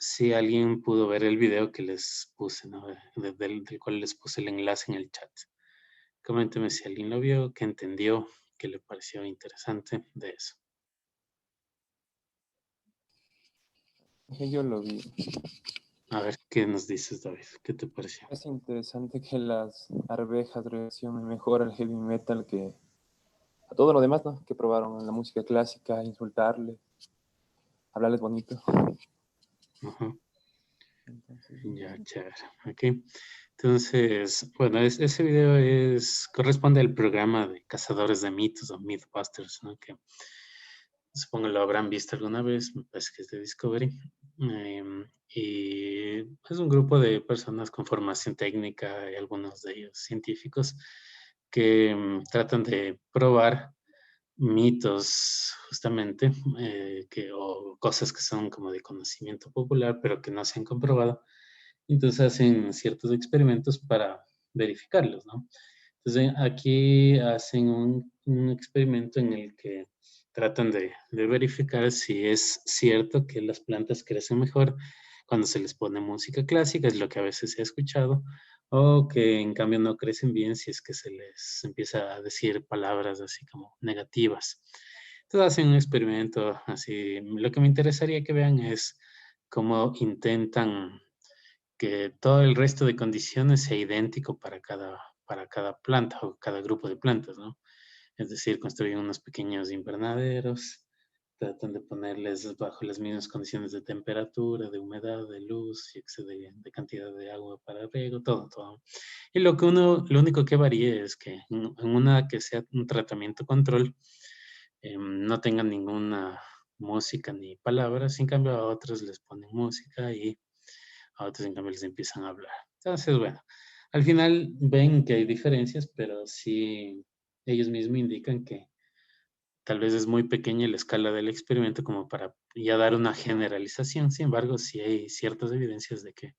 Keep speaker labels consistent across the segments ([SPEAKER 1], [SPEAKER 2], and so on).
[SPEAKER 1] si alguien pudo ver el video que les puse, ¿no? Del cual les puse el enlace en el chat. Coménteme si alguien lo vio, qué entendió, qué le pareció interesante de eso.
[SPEAKER 2] Yo lo vi.
[SPEAKER 1] A ver, ¿qué nos dices, David? ¿Qué te pareció?
[SPEAKER 2] Es interesante que las arvejas reaccionen mejor al heavy metal que a todo lo demás, ¿no? Que probaron en la música clásica, insultarle, hablarles bonito.
[SPEAKER 1] Ajá.
[SPEAKER 2] Entonces,
[SPEAKER 1] Ya, chévere. Ok. Entonces, bueno, ese video corresponde al programa de Cazadores de Mitos o Mythbusters, ¿no? Que supongo lo habrán visto alguna vez, me parece que es de Discovery. Y es un grupo de personas con formación técnica y algunos de ellos científicos que tratan de probar mitos justamente o cosas que son como de conocimiento popular pero que no se han comprobado. Entonces hacen ciertos experimentos para verificarlos, ¿no? Entonces aquí hacen un experimento en el que tratan de verificar si es cierto que las plantas crecen mejor cuando se les pone música clásica, es lo que a veces se ha escuchado, o que en cambio no crecen bien si es que se les empieza a decir palabras así como negativas. Entonces hacen un experimento así. Lo que me interesaría que vean es cómo intentan que todo el resto de condiciones sea idéntico para cada planta o cada grupo de plantas, ¿no? Es decir, construyen unos pequeños invernaderos, tratan de ponerles bajo las mismas condiciones de temperatura, de humedad, de luz, y de cantidad de agua para riego, todo, todo. Y lo único que varía es que en una que sea un tratamiento control, no tengan ninguna música ni palabras, en cambio a otros les ponen música y a otros en cambio les empiezan a hablar. Entonces, bueno, al final ven que hay diferencias, pero sí ellos mismos indican que tal vez es muy pequeña la escala del experimento como para ya dar una generalización. Sin embargo, sí hay ciertas evidencias de que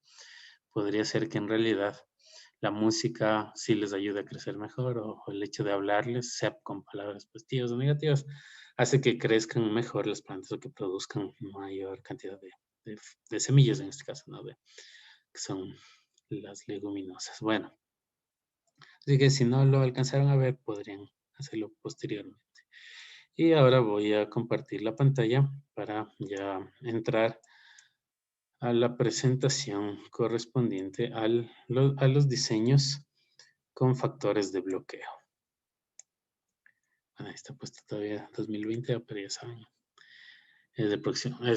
[SPEAKER 1] podría ser que en realidad la música sí les ayude a crecer mejor o el hecho de hablarles, sea con palabras positivas o negativas, hace que crezcan mejor las plantas o que produzcan mayor cantidad de semillas en este caso, ¿no? Que son las leguminosas. Bueno, así que si no lo alcanzaron a ver, podrían hacerlo posteriormente. Y ahora voy a compartir la pantalla para ya entrar a la presentación correspondiente a los diseños con factores de bloqueo. Bueno, ahí está puesto todavía 2020, pero ya saben, es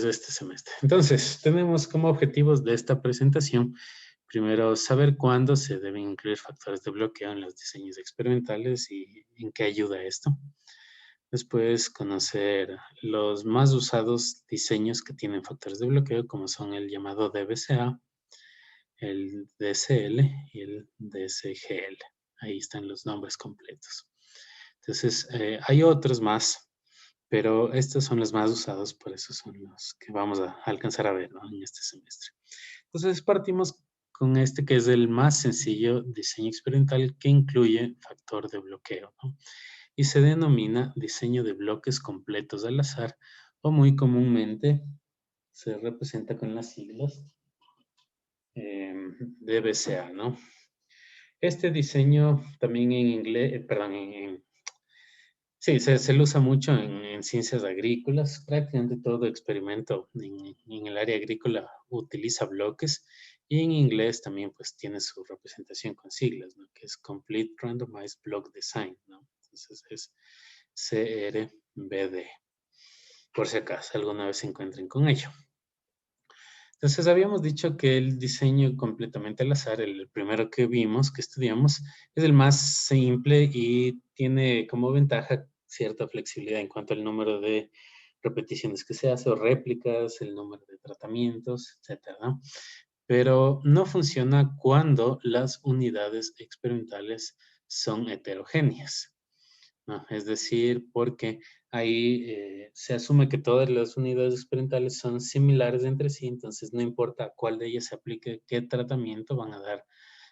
[SPEAKER 1] de este semestre. Entonces, tenemos como objetivos de esta presentación, primero, saber cuándo se deben incluir factores de bloqueo en los diseños experimentales y en qué ayuda esto. Después, conocer los más usados diseños que tienen factores de bloqueo, como son el llamado DBCA, el DSL y el DSGL. Ahí están los nombres completos. Entonces, hay otros más, pero estos son los más usados, por eso son los que vamos a alcanzar a ver, ¿no? En este semestre. Entonces, partimos con este que es el más sencillo diseño experimental que incluye factor de bloqueo, ¿no? Y se denomina diseño de bloques completos al azar o muy comúnmente se representa con las siglas DBCA, ¿no? Este diseño también en inglés, perdón, sí, se lo usa mucho en ciencias agrícolas. Prácticamente todo experimento en el área agrícola utiliza bloques y en inglés también pues tiene su representación con siglas, ¿no? Que es Complete Randomized Block Design, ¿no? Entonces es CRBD, por si acaso alguna vez se encuentren con ello. Entonces habíamos dicho que el diseño completamente al azar, el primero que vimos, que estudiamos, es el más simple y tiene como ventaja cierta flexibilidad en cuanto al número de repeticiones que se hace o réplicas, el número de tratamientos, etcétera, ¿no? Pero no funciona cuando las unidades experimentales son heterogéneas, ¿no? Es decir, porque ahí se asume que todas las unidades experimentales son similares entre sí, entonces no importa a cuál de ellas se aplique qué tratamiento, van a dar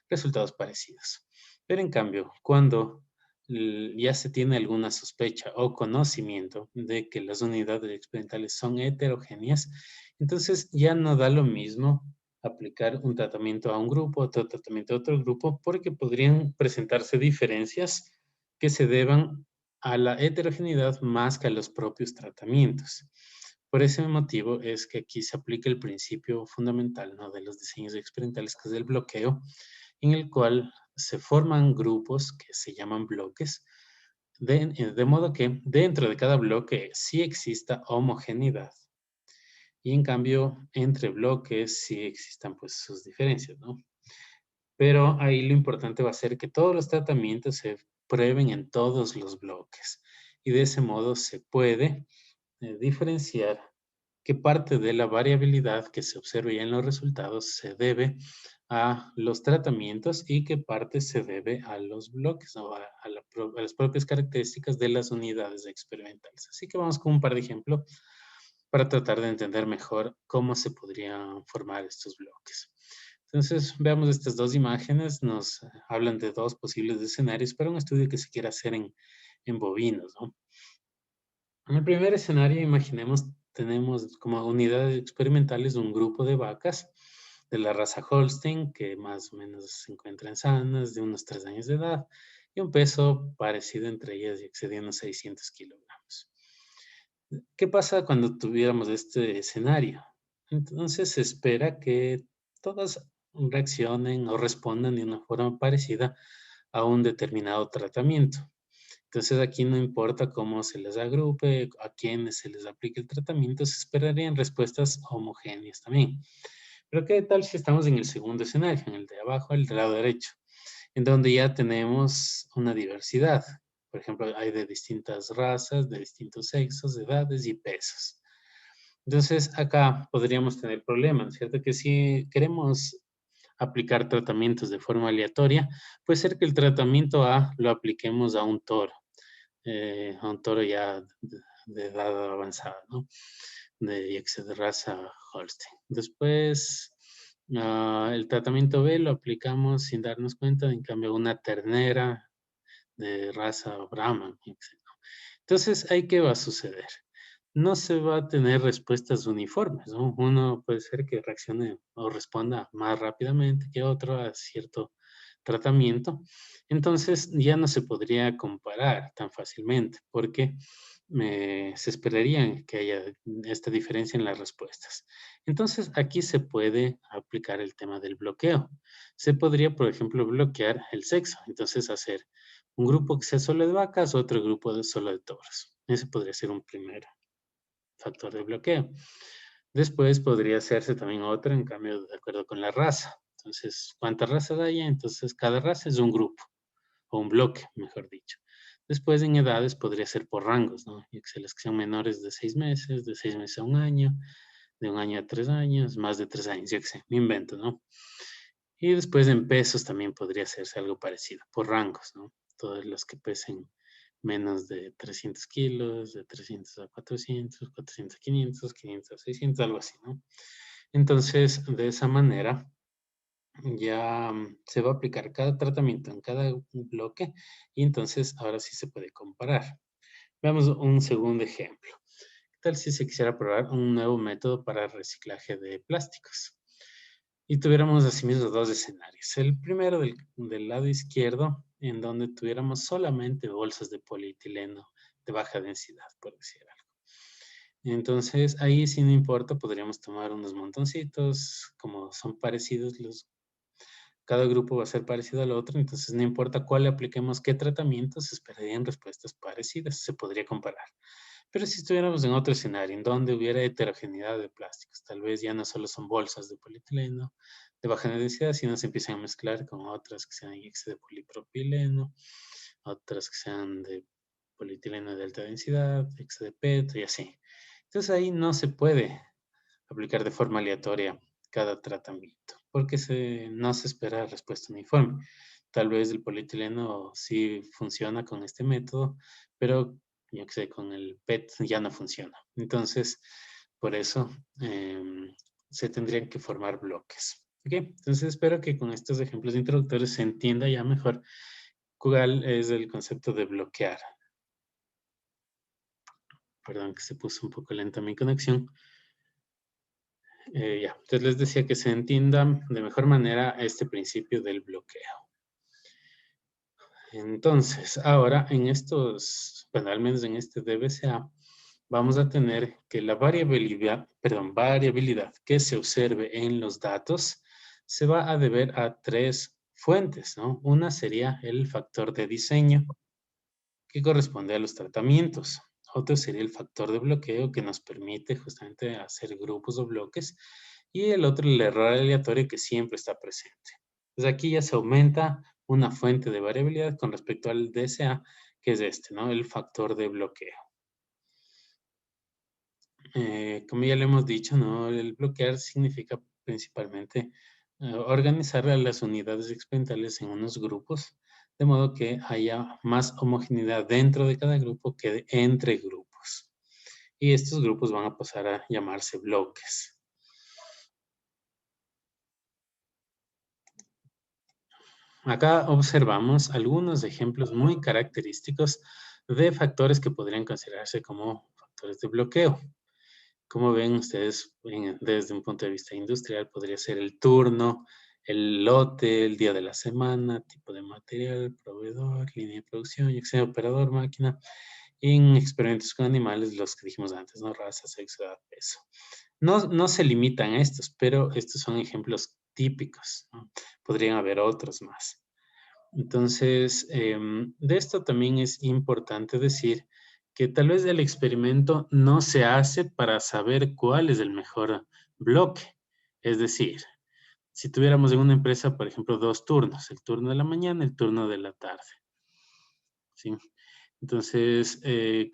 [SPEAKER 1] resultados parecidos. Pero en cambio, cuando ya se tiene alguna sospecha o conocimiento de que las unidades experimentales son heterogéneas, Entonces ya no da lo mismo aplicar un tratamiento a un grupo, otro tratamiento a otro grupo, porque podrían presentarse diferencias que se deban a la heterogeneidad más que a los propios tratamientos. Por ese motivo es que aquí se aplica el principio fundamental, ¿no?, de los diseños experimentales, que es el bloqueo, en el cual se forman grupos que se llaman bloques, de modo que dentro de cada bloque sí exista homogeneidad. Y en cambio, entre bloques sí existan pues sus diferencias, ¿no? Pero ahí lo importante va a ser que todos los tratamientos se prueben en todos los bloques. Y de ese modo se puede diferenciar qué parte de la variabilidad que se observa ya en los resultados se debe a los tratamientos y qué parte se debe a los bloques o a las propias características de las unidades experimentales. Así que vamos con un par de ejemplos para tratar de entender mejor cómo se podrían formar estos bloques. Entonces, veamos estas dos imágenes, nos hablan de dos posibles escenarios para un estudio que se quiera hacer en bovinos, ¿no? En el primer escenario, imaginemos, tenemos como unidades experimentales un grupo de vacas de la raza Holstein, que más o menos se encuentran sanas, de unos 3 años de edad, y un peso parecido entre ellas y excediendo 600 kilogramos. ¿Qué pasa cuando tuviéramos este escenario? Entonces se espera que todas reaccionen o respondan de una forma parecida a un determinado tratamiento. Entonces aquí no importa cómo se les agrupe, a quiénes se les aplique el tratamiento, se esperarían respuestas homogéneas también. Pero ¿qué tal si estamos en el segundo escenario, en el de abajo, el del lado derecho, en donde ya tenemos una diversidad? Por ejemplo, hay de distintas razas, de distintos sexos, edades y pesos. Entonces, acá podríamos tener problemas, ¿cierto? Que si queremos aplicar tratamientos de forma aleatoria, puede ser que el tratamiento A lo apliquemos a un toro ya de edad avanzada, ¿no? De raza Holstein. Después, el tratamiento B lo aplicamos sin darnos cuenta, en cambio, a una ternera de raza Brahman, etc. Entonces, ¿ahí qué va a suceder? No se va a tener respuestas uniformes, ¿no? Uno puede ser que reaccione o responda más rápidamente que otro a cierto tratamiento. Entonces, ya no se podría comparar tan fácilmente porque se esperaría que haya esta diferencia en las respuestas. Entonces, aquí se puede aplicar el tema del bloqueo. Se podría, por ejemplo, bloquear el sexo. Entonces, hacer un grupo que sea solo de vacas, otro grupo de solo de toros. Ese podría ser un primer factor de bloqueo. Después podría hacerse también otro, en cambio, de acuerdo con la raza. Entonces, ¿cuántas razas hay? Entonces, cada raza es un grupo, o un bloque, mejor dicho. Después, en edades, podría ser por rangos, ¿no? Y que las que sean menores de 6 meses, de 6 meses a un año, de un año a 3 años, más de 3 años, yo qué sé, me invento, ¿no? Y después en pesos también podría hacerse algo parecido, por rangos, ¿no? Todos los que pesen menos de 300 kilos, de 300 a 400, 400 a 500, 500 a 600, algo así, ¿no? Entonces, de esa manera, ya se va a aplicar cada tratamiento en cada bloque y entonces ahora sí se puede comparar. Veamos un segundo ejemplo. ¿Qué tal si se quisiera probar un nuevo método para reciclaje de plásticos? Y tuviéramos asimismo dos escenarios. El primero del lado izquierdo, en donde tuviéramos solamente bolsas de polietileno de baja densidad, por decir algo. Entonces, ahí sí no importa, podríamos tomar unos montoncitos, como son parecidos cada grupo va a ser parecido al otro, entonces no importa cuál le apliquemos qué tratamiento, se esperarían respuestas parecidas, se podría comparar. Pero si estuviéramos en otro escenario, en donde hubiera heterogeneidad de plásticos, tal vez ya no solo son bolsas de polietileno de baja densidad, sino se empiezan a mezclar con otras que sean de polipropileno, otras que sean de polietileno de alta densidad, de petro y así. Entonces ahí no se puede aplicar de forma aleatoria cada tratamiento, porque no se espera respuesta uniforme. Tal vez el polietileno sí funciona con este método, pero yo que sé, con el PET ya no funciona. Entonces, por eso se tendrían que formar bloques. ¿Ok? Entonces, espero que con estos ejemplos introductorios se entienda ya mejor cuál es el concepto de bloquear. Perdón que se puso un poco lenta mi conexión. Entonces les decía que se entienda de mejor manera este principio del bloqueo. Entonces, ahora en estos, bueno, al menos en este DBCA, vamos a tener que la variabilidad que se observe en los datos se va a deber a tres fuentes, ¿no? Una sería el factor de diseño, que corresponde a los tratamientos. Otro sería el factor de bloqueo, que nos permite justamente hacer grupos o bloques. Y el otro, el error aleatorio, que siempre está presente. Entonces aquí ya se aumenta una fuente de variabilidad con respecto al DSA, que es este, ¿no? El factor de bloqueo. Como ya le hemos dicho, ¿no? El bloquear significa principalmente organizar a las unidades experimentales en unos grupos, de modo que haya más homogeneidad dentro de cada grupo que entre grupos. Y estos grupos van a pasar a llamarse bloques. Acá observamos algunos ejemplos muy característicos de factores que podrían considerarse como factores de bloqueo. Como ven ustedes, desde un punto de vista industrial, podría ser el turno, el lote, el día de la semana, tipo de material, proveedor, línea de producción, yo que sé, operador, máquina. Y en experimentos con animales, los que dijimos antes, ¿no? Raza, sexo, edad, peso. No se limitan a estos, pero estos son ejemplos típicos, ¿no? Podrían haber otros más. Entonces, de esto también es importante decir que tal vez el experimento no se hace para saber cuál es el mejor bloque. Es decir, si tuviéramos en una empresa, por ejemplo, dos turnos, el turno de la mañana, el turno de la tarde, ¿sí? Entonces,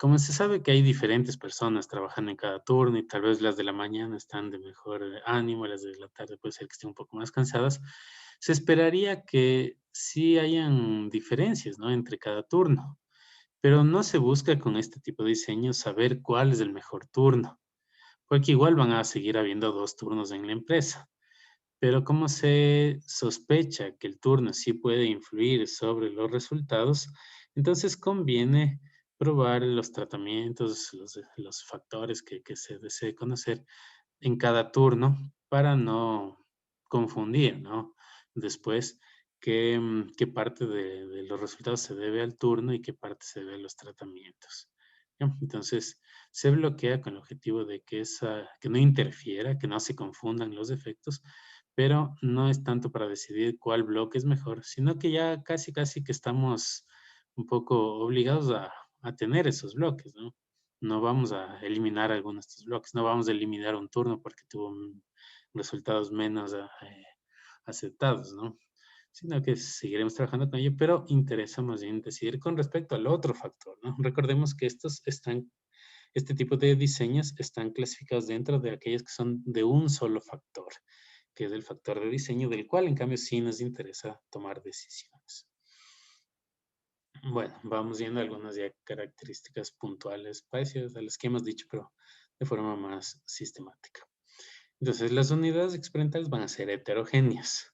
[SPEAKER 1] como se sabe que hay diferentes personas trabajando en cada turno y tal vez las de la mañana están de mejor ánimo, las de la tarde puede ser que estén un poco más cansadas, se esperaría que sí hayan diferencias, ¿no? Entre cada turno, pero no se busca con este tipo de diseño saber cuál es el mejor turno, porque igual van a seguir habiendo dos turnos en la empresa. Pero como se sospecha que el turno sí puede influir sobre los resultados, entonces conviene probar los tratamientos, los factores que se desee conocer en cada turno para no confundir, ¿no? Después, qué parte de los resultados se debe al turno y qué parte se debe a los tratamientos. ¿Ya? Entonces, se bloquea con el objetivo de que no interfiera, que no se confundan los efectos, pero no es tanto para decidir cuál bloque es mejor, sino que ya casi que estamos un poco obligados a tener esos bloques, ¿no? No vamos a eliminar algunos de estos bloques, no vamos a eliminar un turno porque tuvo resultados menos aceptados, ¿no? Sino que seguiremos trabajando con ello, pero interesa más bien decidir con respecto al otro factor, ¿no? Recordemos que este tipo de diseños están clasificados dentro de aquellos que son de un solo factor, que es el factor de diseño, del cual en cambio sí nos interesa tomar decisiones. Bueno, vamos viendo algunas ya características puntuales parecidas a las que hemos dicho, pero de forma más sistemática. Entonces, las unidades experimentales van a ser heterogéneas,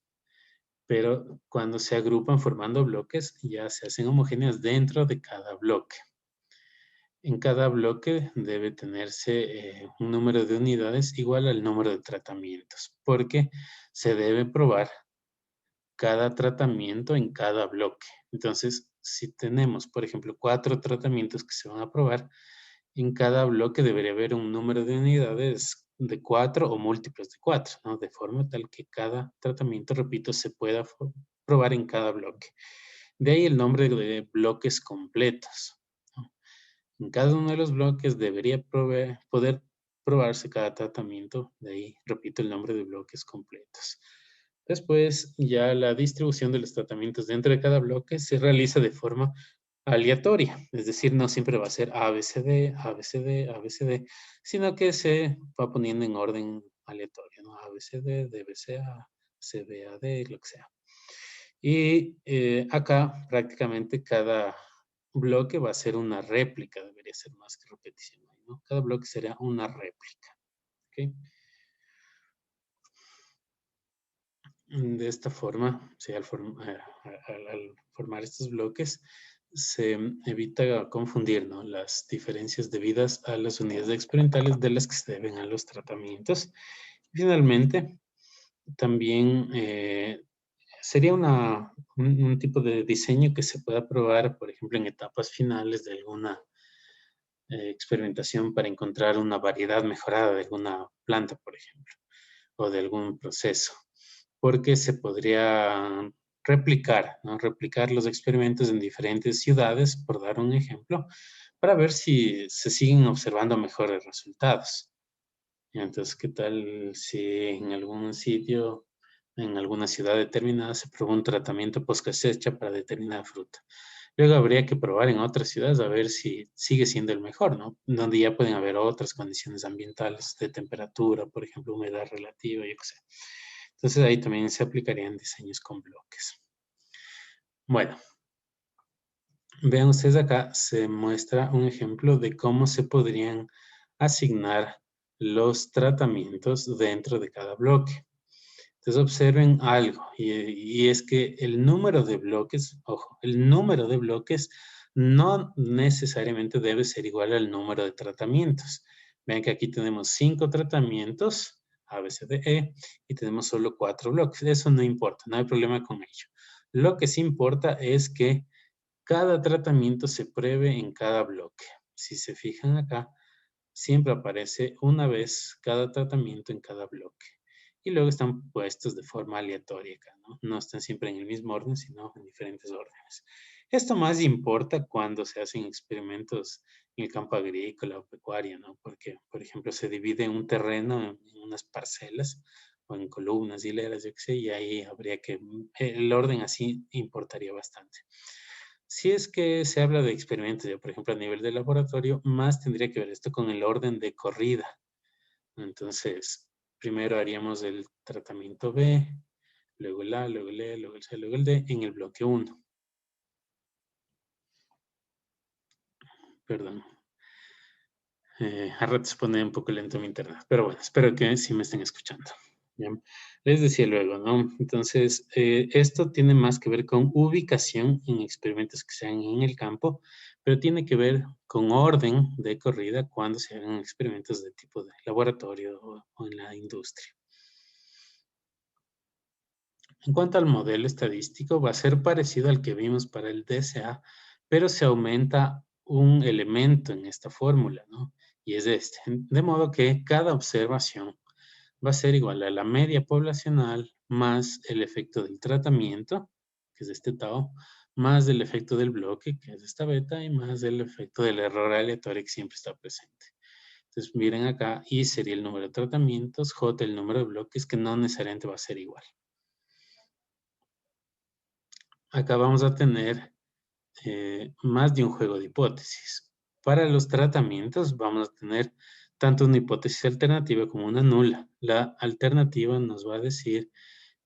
[SPEAKER 1] pero cuando se agrupan formando bloques, ya se hacen homogéneas dentro de cada bloque. En cada bloque debe tenerse un número de unidades igual al número de tratamientos, porque se debe probar cada tratamiento en cada bloque. Entonces, si tenemos, por ejemplo, 4 tratamientos que se van a probar, en cada bloque debería haber un número de unidades de 4 o múltiplos de 4, ¿no? De forma tal que cada tratamiento, repito, se pueda probar en cada bloque. De ahí el nombre de bloques completos, ¿no? En cada uno de los bloques debería poder probarse cada tratamiento, de ahí, repito, el nombre de bloques completos. Después, ya la distribución de los tratamientos dentro de cada bloque se realiza de forma aleatoria, es decir, no siempre va a ser ABCD, ABCD, ABCD, sino que se va poniendo en orden aleatorio, ¿no? ABCD, DBCA, CBAD, lo que sea. Y acá prácticamente cada bloque va a ser una réplica, debería ser más que repetición, ¿no? Cada bloque será una réplica, ¿ok? De esta forma, sí, al formar estos bloques, se evita confundir, ¿no? Las diferencias debidas a las unidades experimentales de las que se deben a los tratamientos Finalmente, también sería un tipo de diseño que se pueda probar, por ejemplo, en etapas finales de alguna experimentación para encontrar una variedad mejorada de alguna planta, por ejemplo, o de algún proceso, porque se podría replicar, ¿no? Replicar los experimentos en diferentes ciudades, por dar un ejemplo, para ver si se siguen observando mejores resultados. Entonces, ¿qué tal si en algún sitio, en alguna ciudad determinada, se prueba un tratamiento post cosecha para determinada fruta? Luego habría que probar en otras ciudades a ver si sigue siendo el mejor, ¿no? Donde ya pueden haber otras condiciones ambientales de temperatura, por ejemplo, humedad relativa, yo qué sé. Entonces ahí también se aplicarían diseños con bloques. Bueno, vean ustedes acá, se muestra un ejemplo de cómo se podrían asignar los tratamientos dentro de cada bloque. Entonces observen algo, y es que el número de bloques, ojo, el número de bloques no necesariamente debe ser igual al número de tratamientos. Vean que aquí tenemos 5 tratamientos, A, B, C, D, E, y tenemos solo 4 bloques. Eso no importa, no hay problema con ello. Lo que sí importa es que cada tratamiento se pruebe en cada bloque. Si se fijan acá, siempre aparece una vez cada tratamiento en cada bloque. Y luego están puestos de forma aleatoria acá, ¿no? No están siempre en el mismo orden, sino en diferentes órdenes. Esto más importa cuando se hacen experimentos en el campo agrícola o pecuario, ¿no? Porque, por ejemplo, se divide un terreno en unas parcelas o en columnas, hileras, yo qué sé, y ahí habría que, el orden así importaría bastante. Si es que se habla de experimentos, ya por ejemplo a nivel de laboratorio, más tendría que ver esto con el orden de corrida. Entonces, primero haríamos el tratamiento B, luego el A, luego el E, luego el C, luego el D en el bloque 1. Perdón. A ratos se pone un poco lento mi internet, pero bueno, espero que sí me estén escuchando. Bien. Les decía luego, ¿no? Entonces, esto tiene más que ver con ubicación en experimentos que se hagan en el campo, pero tiene que ver con orden de corrida cuando se hagan experimentos de tipo de laboratorio o en la industria. En cuanto al modelo estadístico, va a ser parecido al que vimos para el DSA, pero se aumenta un elemento en esta fórmula, ¿no? Y es este. De modo que cada observación va a ser igual a la media poblacional más el efecto del tratamiento, que es este tau, más el efecto del bloque, que es esta beta, y más el efecto del error aleatorio que siempre está presente. Entonces miren acá, I sería el número de tratamientos, J el número de bloques, que no necesariamente va a ser igual. Acá vamos a tener más de un juego de hipótesis. Para los tratamientos vamos a tener tanto una hipótesis alternativa como una nula. La alternativa nos va a decir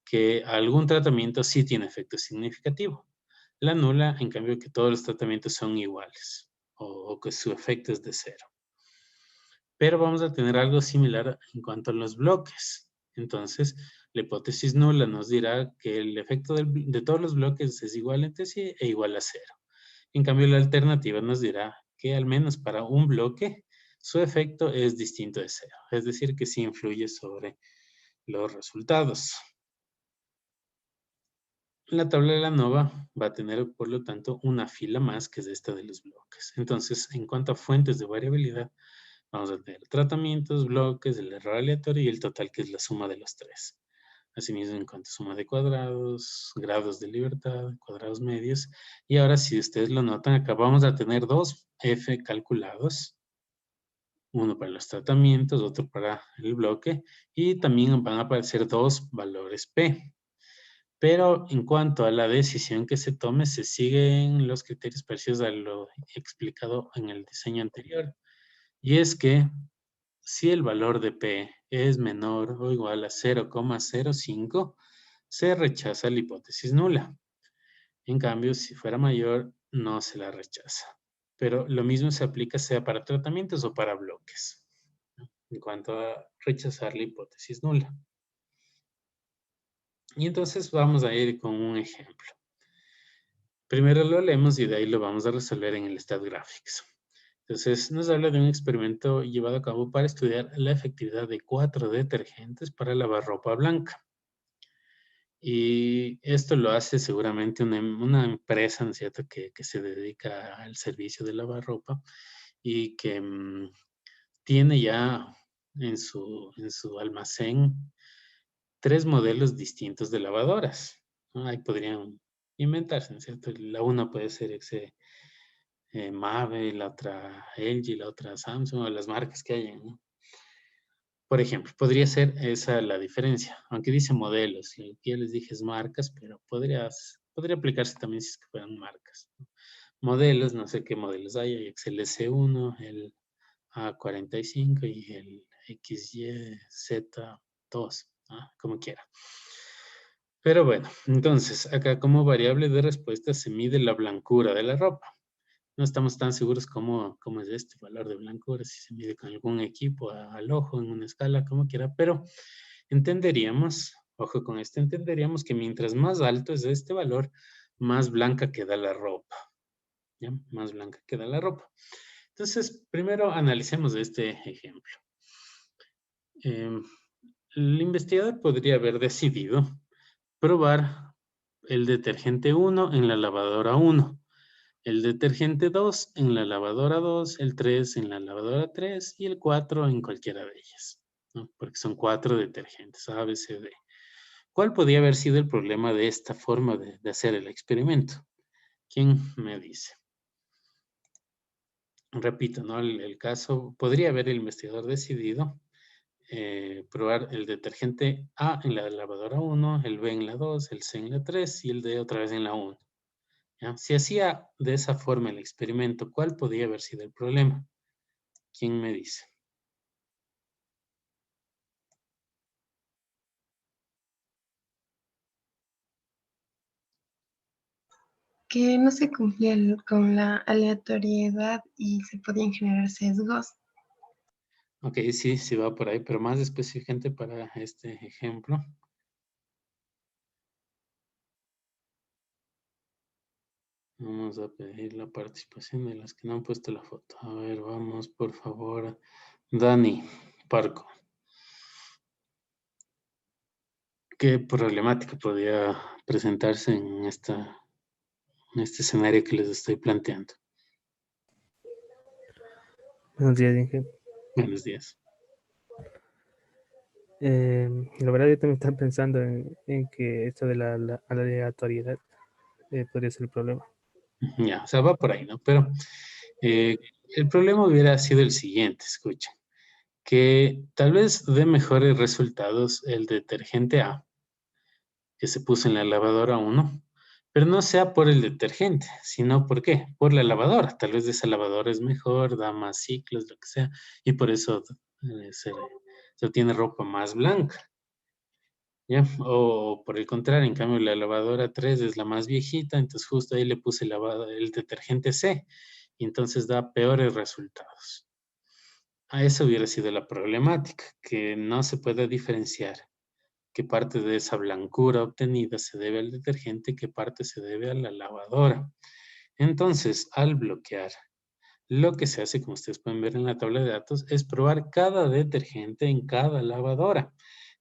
[SPEAKER 1] que algún tratamiento sí tiene efecto significativo. La nula, en cambio, que todos los tratamientos son iguales o que su efecto es de cero. Pero vamos a tener algo similar en cuanto a los bloques. Entonces, la hipótesis nula nos dirá que el efecto de todos los bloques es igual entre sí e igual a cero. En cambio, la alternativa nos dirá que al menos para un bloque, su efecto es distinto de cero. Es decir, que sí influye sobre los resultados. La tabla de la ANOVA va a tener, por lo tanto, una fila más que es esta de los bloques. Entonces, en cuanto a fuentes de variabilidad, vamos a tener tratamientos, bloques, el error aleatorio y el total, que es la suma de los tres. Asimismo, en cuanto a suma de cuadrados, grados de libertad, cuadrados medios. Y ahora, si ustedes lo notan, acá vamos a tener dos F calculados. Uno para los tratamientos, otro para el bloque. Y también van a aparecer dos valores P. Pero en cuanto a la decisión que se tome, se siguen los criterios parecidos a lo explicado en el diseño anterior. Y es que si el valor de P es menor o igual a 0,05, se rechaza la hipótesis nula. En cambio, si fuera mayor, no se la rechaza. Pero lo mismo se aplica sea para tratamientos o para bloques, ¿no? En cuanto a rechazar la hipótesis nula. Y entonces vamos a ir con un ejemplo. Primero lo leemos y de ahí lo vamos a resolver en el StatGraphics. Entonces, nos habla de un experimento llevado a cabo para estudiar la efectividad de 4 detergentes para lavar ropa blanca. Y esto lo hace seguramente una empresa, ¿no es cierto?, que se dedica al servicio de lavar ropa y que tiene ya en su almacén 3 modelos distintos de lavadoras, ¿no? Ahí podrían inventarse, ¿no es cierto? La una puede ser Mave, la otra LG, la otra Samsung, o las marcas que hayan, ¿no? Por ejemplo, podría ser esa la diferencia, aunque dice modelos, y aquí ya les dije es marcas, pero podría aplicarse también si es que fueran marcas, ¿no? Modelos, no sé qué modelos hay el S1, el A45 y el XYZ2, como quiera. Pero bueno, entonces, acá como variable de respuesta se mide la blancura de la ropa. No estamos tan seguros cómo es este valor de blancura, si se mide con algún equipo al ojo, en una escala, como quiera, pero entenderíamos, ojo con esto, entenderíamos que mientras más alto es este valor, más blanca queda la ropa, ¿ya? Más blanca queda la ropa. Entonces, primero analicemos este ejemplo. Em, el investigador podría haber decidido probar el detergente 1 en la lavadora 1, el detergente 2 en la lavadora 2, el 3 en la lavadora 3 y el 4 en cualquiera de ellas, ¿no? Porque son 4 detergentes, A, B, C, D. ¿Cuál podría haber sido el problema de esta forma de hacer el experimento? ¿Quién me dice? Repito, ¿no? El caso, podría haber el investigador decidido probar el detergente A en la lavadora 1, el B en la 2, el C en la 3 y el D otra vez en la 1. ¿Ya? Si hacía de esa forma el experimento, ¿cuál podría haber sido el problema? ¿Quién me dice?
[SPEAKER 3] Que no se cumplía con la aleatoriedad y se podían generar sesgos.
[SPEAKER 1] Ok, sí, sí va por ahí, pero más específicamente para este ejemplo. Vamos a pedir la participación de las que no han puesto la foto. A ver, vamos, por favor. Dani Parco. ¿Qué problemática podría presentarse en este escenario que les estoy planteando?
[SPEAKER 4] Buenos días, Inge.
[SPEAKER 1] Buenos días.
[SPEAKER 4] La verdad, yo también estaba pensando en que esto de la aleatoriedad podría ser el problema.
[SPEAKER 1] Ya, o sea, va por ahí, ¿no? Pero el problema hubiera sido el siguiente, escuchen, que tal vez dé mejores resultados el detergente A, que se puso en la lavadora 1, pero no sea por el detergente, sino ¿por qué? Por la lavadora. Tal vez esa lavadora es mejor, da más ciclos, lo que sea, y por eso se obtiene ropa más blanca. ¿Ya? O por el contrario, en cambio, la lavadora 3 es la más viejita, entonces justo ahí le puse el detergente C, y entonces da peores resultados. A eso hubiera sido la problemática, que no se puede diferenciar qué parte de esa blancura obtenida se debe al detergente y qué parte se debe a la lavadora. Entonces, al bloquear, lo que se hace, como ustedes pueden ver en la tabla de datos, es probar cada detergente en cada lavadora.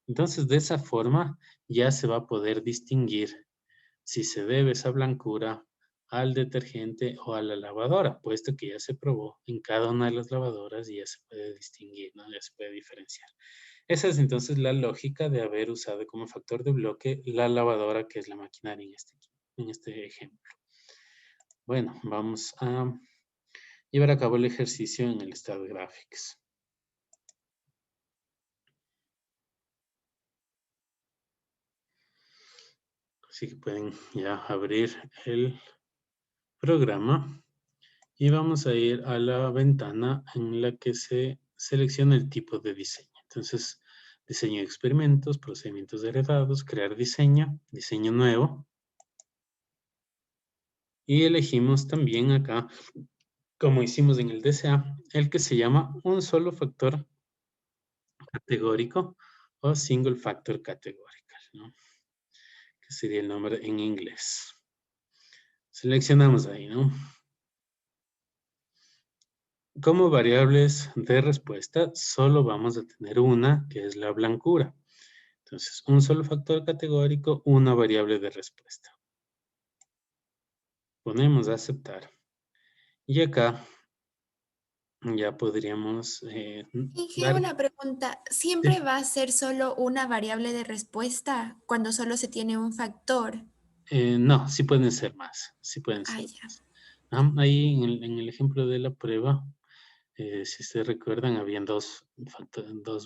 [SPEAKER 1] Entonces, de esa forma ya se va a poder distinguir si se debe esa blancura al detergente o a la lavadora, puesto que ya se probó en cada una de las lavadoras y ya se puede distinguir, ¿no? Ya se puede diferenciar. Esa es entonces la lógica de haber usado como factor de bloque la lavadora, que es la maquinaria en este ejemplo. Bueno, vamos a llevar a cabo el ejercicio en el estado de Graphics. Así que pueden ya abrir el programa y vamos a ir a la ventana en la que se selecciona el tipo de diseño. Entonces, diseño de experimentos, procedimientos heredados, crear diseño, diseño nuevo. Y elegimos también acá, como hicimos en el DCA, el que se llama un solo factor categórico o single factor categorical, ¿no? Que sería el nombre en inglés. Seleccionamos ahí, ¿no? como variables de respuesta, solo vamos a tener una, que es la blancura. Entonces, un solo factor categórico, una variable de respuesta. Ponemos aceptar. Y acá ya podríamos
[SPEAKER 5] Inge,
[SPEAKER 1] dar...
[SPEAKER 5] una pregunta. ¿Siempre va a ser solo una variable de respuesta cuando solo se tiene un factor?
[SPEAKER 1] No, sí pueden ser más. Sí pueden
[SPEAKER 5] Ah,
[SPEAKER 1] ser
[SPEAKER 5] ya.
[SPEAKER 1] más. Ahí en el ejemplo de la prueba, si se recuerdan, habían dos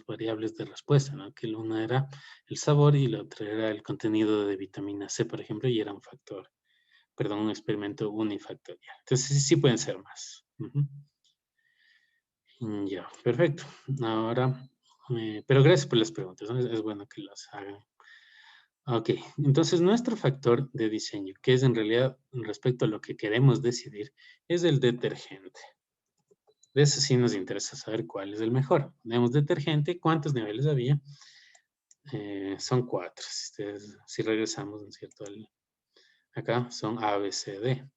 [SPEAKER 1] variables de respuesta, ¿no? Que una era el sabor y la otra era el contenido de vitamina C, por ejemplo, y era un factor, perdón, un experimento unifactorial. Entonces sí pueden ser más. Ya, perfecto. Ahora, pero gracias por las preguntas, ¿no? Es bueno que las hagan. Ok, entonces nuestro factor de diseño, que es en realidad respecto a lo que queremos decidir, es el detergente. De eso sí nos interesa saber cuál es el mejor. Ponemos detergente, ¿cuántos niveles había? Son 4. Si regresamos, ¿no es cierto? Acá son A, B, C, D.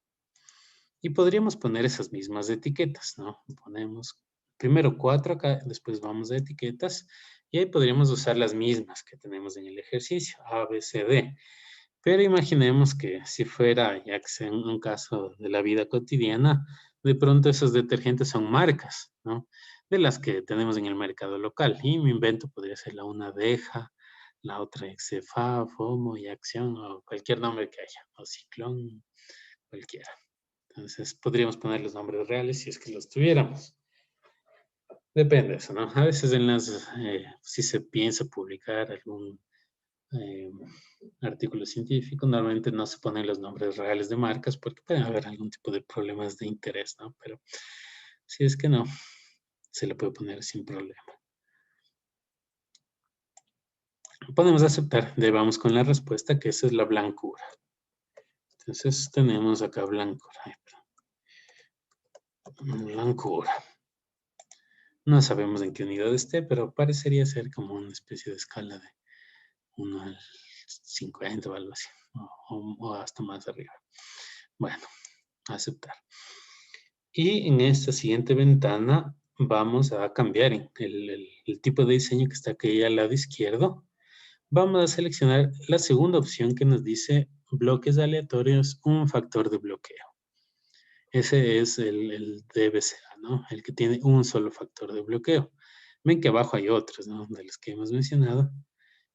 [SPEAKER 1] Y podríamos poner esas mismas etiquetas, ¿no? Ponemos primero 4 acá, después vamos a etiquetas y ahí podríamos usar las mismas que tenemos en el ejercicio, A, B, C, D. Pero imaginemos que si fuera, ya que sea un caso de la vida cotidiana, de pronto esos detergentes son marcas, ¿no? De las que tenemos en el mercado local. Y mi invento podría ser la una Deja, la otra Exefa, Fomo y Acción, o cualquier nombre que haya, o Ciclón, cualquiera. Entonces podríamos poner los nombres reales si es que los tuviéramos. Depende de eso, ¿no? A veces si se piensa publicar algún artículo científico, normalmente no se ponen los nombres reales de marcas porque pueden haber algún tipo de problemas de interés, ¿no? Pero si es que no, se le puede poner sin problema. Podemos aceptar, vamos con la respuesta, que esa es la blancura. Entonces tenemos acá blancura. Blancura. No sabemos en qué unidad esté, pero parecería ser como una especie de escala de 1 al 50 o algo así, o hasta más arriba. Bueno, aceptar. Y en esta siguiente ventana vamos a cambiar el tipo de diseño que está aquí al lado izquierdo. Vamos a seleccionar la segunda opción que nos dice bloques aleatorios, un factor de bloqueo. Ese es el DBCA, ¿no? El que tiene un solo factor de bloqueo. Ven que abajo hay otros, ¿no? De los que hemos mencionado.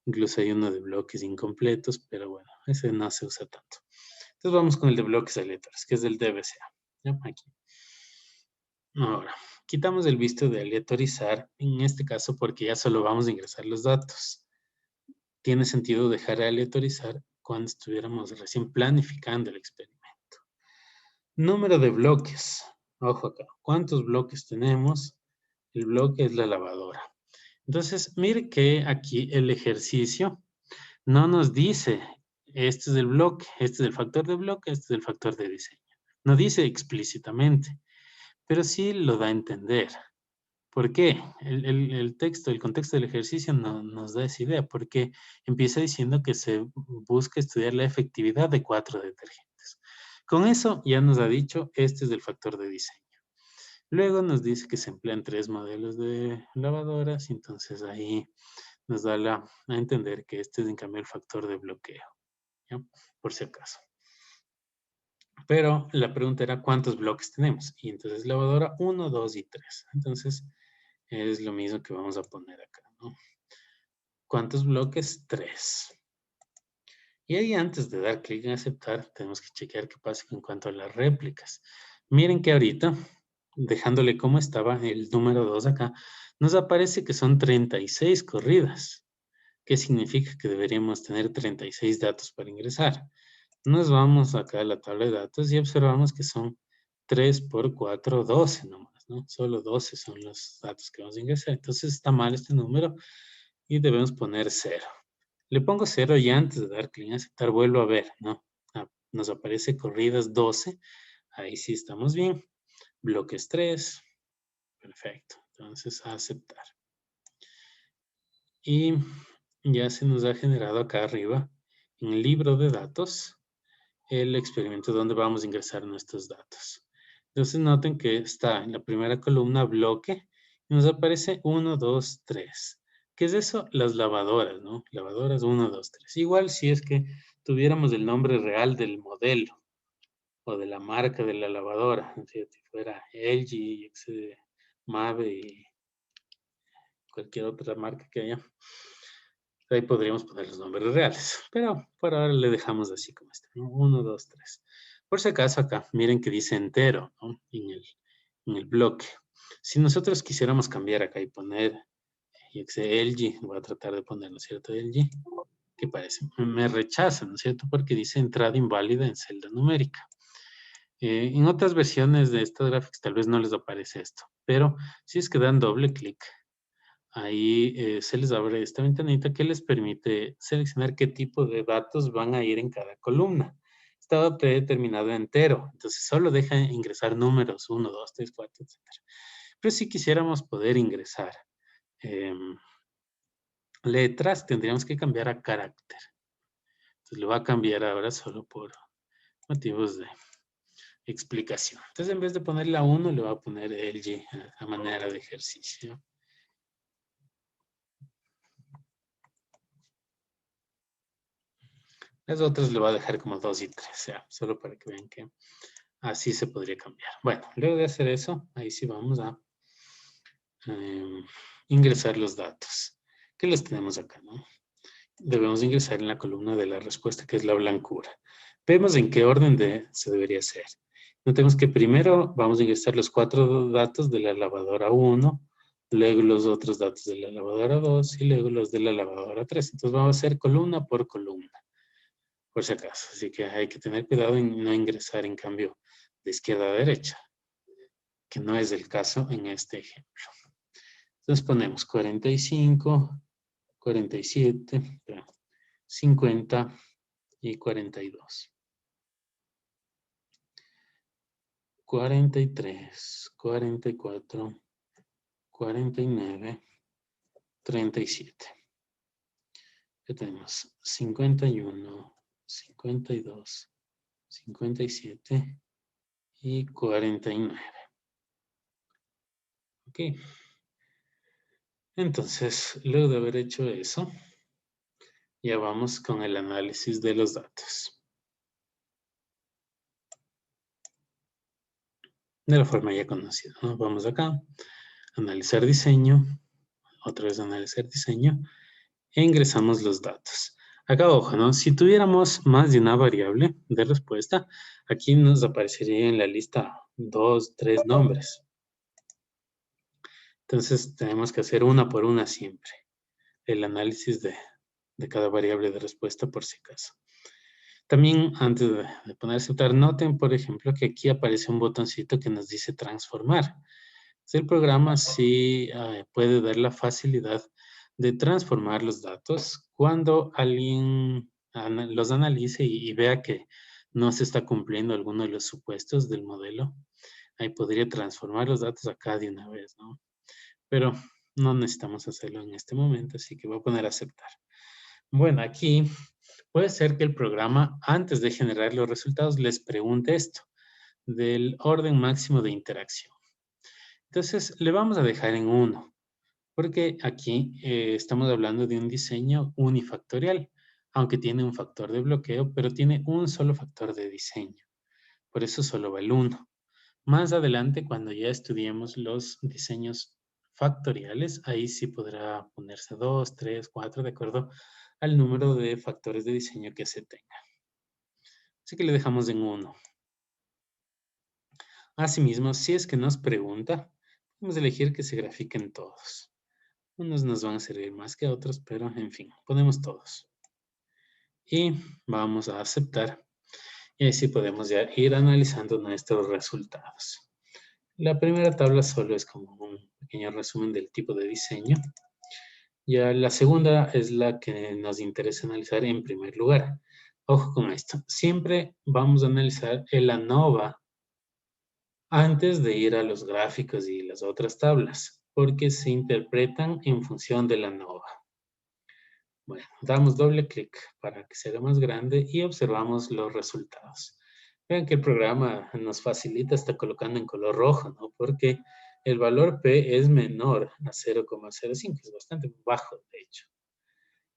[SPEAKER 1] Incluso hay uno de bloques incompletos, pero bueno, ese no se usa tanto. Entonces vamos con el de bloques aleatorios, que es el DBCA. ¿Ya? Aquí. Ahora, quitamos el visto de aleatorizar, en este caso porque ya solo vamos a ingresar los datos. Tiene sentido dejar de aleatorizar cuando estuviéramos recién planificando el experimento. Número de bloques. Ojo acá. ¿Cuántos bloques tenemos? El bloque es la lavadora. Entonces, mire que aquí el ejercicio no nos dice, este es el bloque, este es el factor de bloque, este es el factor de diseño. No dice explícitamente, pero sí lo da a entender. ¿Por qué? El texto, el contexto del ejercicio no nos da esa idea, porque empieza diciendo que se busca estudiar la efectividad de 4 detergentes. Con eso ya nos ha dicho, este es el factor de diseño. Luego nos dice que se emplean 3 modelos de lavadoras, entonces ahí nos da a entender que este es en cambio el factor de bloqueo, ¿ya? Por si acaso. Pero la pregunta era cuántos bloques tenemos. Y entonces lavadora 1, 2 y 3. Entonces es lo mismo que vamos a poner acá, ¿no? ¿Cuántos bloques? 3. Y ahí antes de dar clic en aceptar, tenemos que chequear qué pasa en cuanto a las réplicas. Miren que ahorita, dejándole como estaba el número 2 acá, nos aparece que son 36 corridas. ¿Qué significa? Que deberíamos tener 36 datos para ingresar. Nos vamos acá a la tabla de datos y observamos que son 3 por 4, 12 nomás, ¿no? Solo 12 son los datos que vamos a ingresar. Entonces está mal este número y debemos poner 0. Le pongo 0 y antes de dar clic en aceptar vuelvo a ver, ¿no? Nos aparece corridas 12. Ahí sí estamos bien. Bloques 3. Perfecto. Entonces a aceptar. Y ya se nos ha generado acá arriba, en el libro de datos, el experimento donde vamos a ingresar nuestros datos. Entonces noten que está en la primera columna bloque y nos aparece 1, 2, 3. ¿Qué es eso? Las lavadoras, ¿no? Lavadoras 1, 2, 3. Igual si es que tuviéramos el nombre real del modelo o de la marca de la lavadora, si fuera LG, Mave y cualquier otra marca que haya, ahí podríamos poner los nombres reales, pero por ahora le dejamos así como está, ¿no? 1, 2, 3. Por si acaso acá, miren que dice entero, ¿no? En el bloque. Si nosotros quisiéramos cambiar acá y poner LG, voy a tratar de poner, ¿no es cierto? LG, ¿qué parece? Me rechaza, ¿no es cierto? Porque dice entrada inválida en celda numérica. En otras versiones de estas gráficas tal vez no les aparece esto, pero si es que dan doble clic, ahí se les abre esta ventanita que les permite seleccionar qué tipo de datos van a ir en cada columna. Estaba predeterminado entero, entonces solo deja ingresar números 1, 2, 3, 4, etc. Pero si quisiéramos poder ingresar letras, tendríamos que cambiar a carácter. Entonces lo va a cambiar ahora solo por motivos de explicación. Entonces en vez de ponerle la 1, le va a poner LG a manera de ejercicio. Las otras le va a dejar como 2 y 3, ya, solo para que vean que así se podría cambiar. Bueno, luego de hacer eso, ahí sí vamos a ingresar los datos. ¿Qué los tenemos acá, no? Debemos ingresar en la columna de la respuesta, que es la blancura. Vemos en qué orden se debería hacer. Notemos que primero vamos a ingresar los 4 datos de la lavadora 1, luego los otros datos de la lavadora 2 y luego los de la lavadora 3. Entonces vamos a hacer columna por columna, por si acaso. Así que hay que tener cuidado en no ingresar en cambio de izquierda a derecha, que no es el caso en este ejemplo. Entonces ponemos 45, 47, 50 y 42. 43, 44, 49, 37. Ya tenemos 51, 52, 57 y 49. Ok. Entonces, luego de haber hecho eso, ya vamos con el análisis de los datos. De la forma ya conocida, ¿no? Vamos acá, analizar diseño, otra vez analizar diseño, e ingresamos los datos. Acá, ojo, ¿no? Si tuviéramos más de una variable de respuesta, aquí nos aparecería en la lista 2, 3 nombres. Entonces, tenemos que hacer una por una siempre, el análisis de cada variable de respuesta por si acaso. También, antes de poner a aceptar, noten, por ejemplo, que aquí aparece un botoncito que nos dice transformar. El programa sí puede dar la facilidad de transformar los datos cuando alguien los analice y vea que no se está cumpliendo alguno de los supuestos del modelo. Ahí podría transformar los datos acá de una vez, ¿no? Pero no necesitamos hacerlo en este momento, así que voy a poner a aceptar. Bueno, aquí puede ser que el programa, antes de generar los resultados, les pregunte esto, del orden máximo de interacción. Entonces, le vamos a dejar en 1, porque aquí estamos hablando de un diseño unifactorial, aunque tiene un factor de bloqueo, pero tiene un solo factor de diseño. Por eso solo va el 1. Más adelante, cuando ya estudiemos los diseños factoriales, ahí sí podrá ponerse 2, 3, 4, de acuerdo al número de factores de diseño que se tenga. Así que le dejamos en 1. Asimismo, si es que nos pregunta, podemos elegir que se grafiquen todos. Unos nos van a servir más que otros, pero en fin, ponemos todos. Y vamos a aceptar. Y así podemos ya ir analizando nuestros resultados. La primera tabla solo es como un pequeño resumen del tipo de diseño. Ya la segunda es la que nos interesa analizar en primer lugar. Ojo con esto. Siempre vamos a analizar el ANOVA antes de ir a los gráficos y las otras tablas, porque se interpretan en función de la ANOVA. Bueno, damos doble clic para que se haga más grande y observamos los resultados. Vean que el programa nos facilita hasta colocando en color rojo, ¿no? Porque el valor P es menor a 0,05, es bastante bajo, de hecho.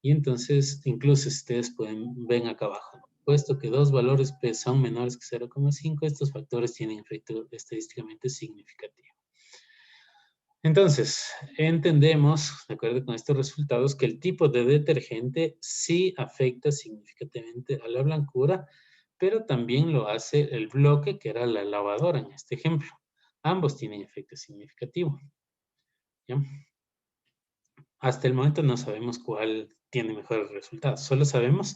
[SPEAKER 1] Y entonces, incluso ustedes ven acá abajo, ¿no? Puesto que dos valores P son menores que 0,5, estos factores tienen efecto estadísticamente significativo. Entonces, entendemos, de acuerdo con estos resultados, que el tipo de detergente sí afecta significativamente a la blancura, pero también lo hace el bloque, que era la lavadora en este ejemplo. Ambos tienen efecto significativo. ¿Ya? Hasta el momento no sabemos cuál tiene mejores resultados, solo sabemos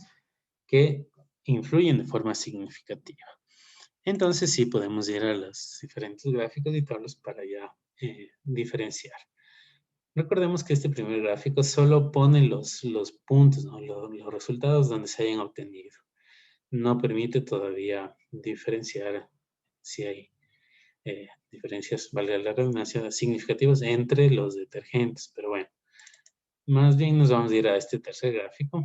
[SPEAKER 1] que influyen de forma significativa. Entonces sí podemos ir a los diferentes gráficos y tablas para ya diferenciar. Recordemos que este primer gráfico solo pone los puntos, ¿no? los resultados donde se hayan obtenido. No permite todavía diferenciar si hay diferencias, valga la redundancia, significativas entre los detergentes. Pero bueno, más bien nos vamos a ir a este tercer gráfico.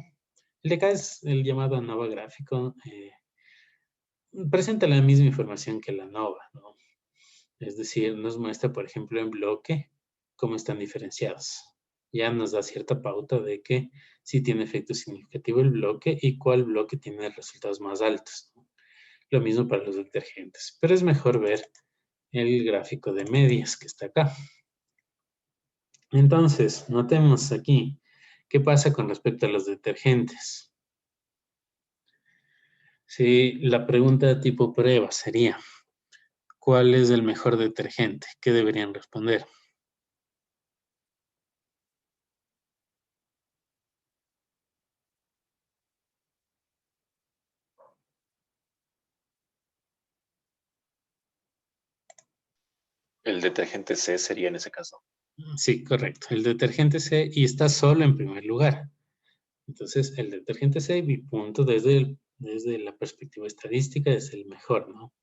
[SPEAKER 1] El de acá es el llamado ANOVA gráfico. Presenta la misma información que la ANOVA, ¿no? Es decir, nos muestra, por ejemplo, en bloque cómo están diferenciados. Ya nos da cierta pauta de que sí tiene efecto significativo el bloque y cuál bloque tiene resultados más altos, ¿no? Lo mismo para los detergentes. Pero es mejor ver el gráfico de medias que está acá. Entonces, notemos aquí qué pasa con respecto a los detergentes. Si la pregunta de tipo prueba sería, ¿cuál es el mejor detergente? ¿Qué deberían responder?
[SPEAKER 6] El detergente C sería en ese caso.
[SPEAKER 1] Sí, correcto. El detergente C y está solo en primer lugar. Entonces, el detergente C, mi punto desde la perspectiva estadística, es el mejor, ¿no?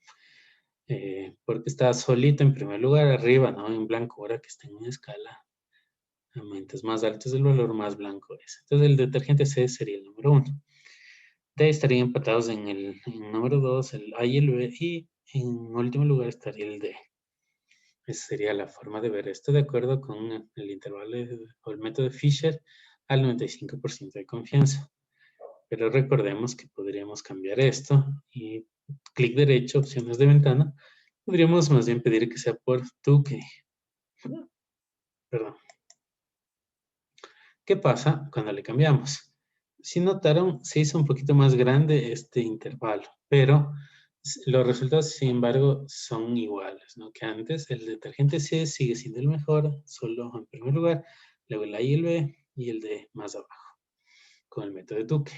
[SPEAKER 1] Porque está solito en primer lugar, arriba, ¿no? En blanco, ahora que está en una escala. Mientras más alto es el valor, más blanco es. Entonces, el detergente C sería el número 1. De ahí estarían empatados en el número 2, el A y el B, y en último lugar estaría el D. Esa sería la forma de ver esto de acuerdo con el intervalo o el método de Fisher al 95% de confianza. Pero recordemos que podríamos cambiar esto y clic derecho, opciones de ventana, podríamos más bien pedir que sea por Tukey. Perdón. ¿Qué pasa cuando le cambiamos? Si notaron, se hizo un poquito más grande este intervalo, pero los resultados, sin embargo, son iguales, ¿no? Que antes. El detergente C sigue siendo el mejor, solo en primer lugar, luego el A y el B, y el D más abajo, con el método de Tukey.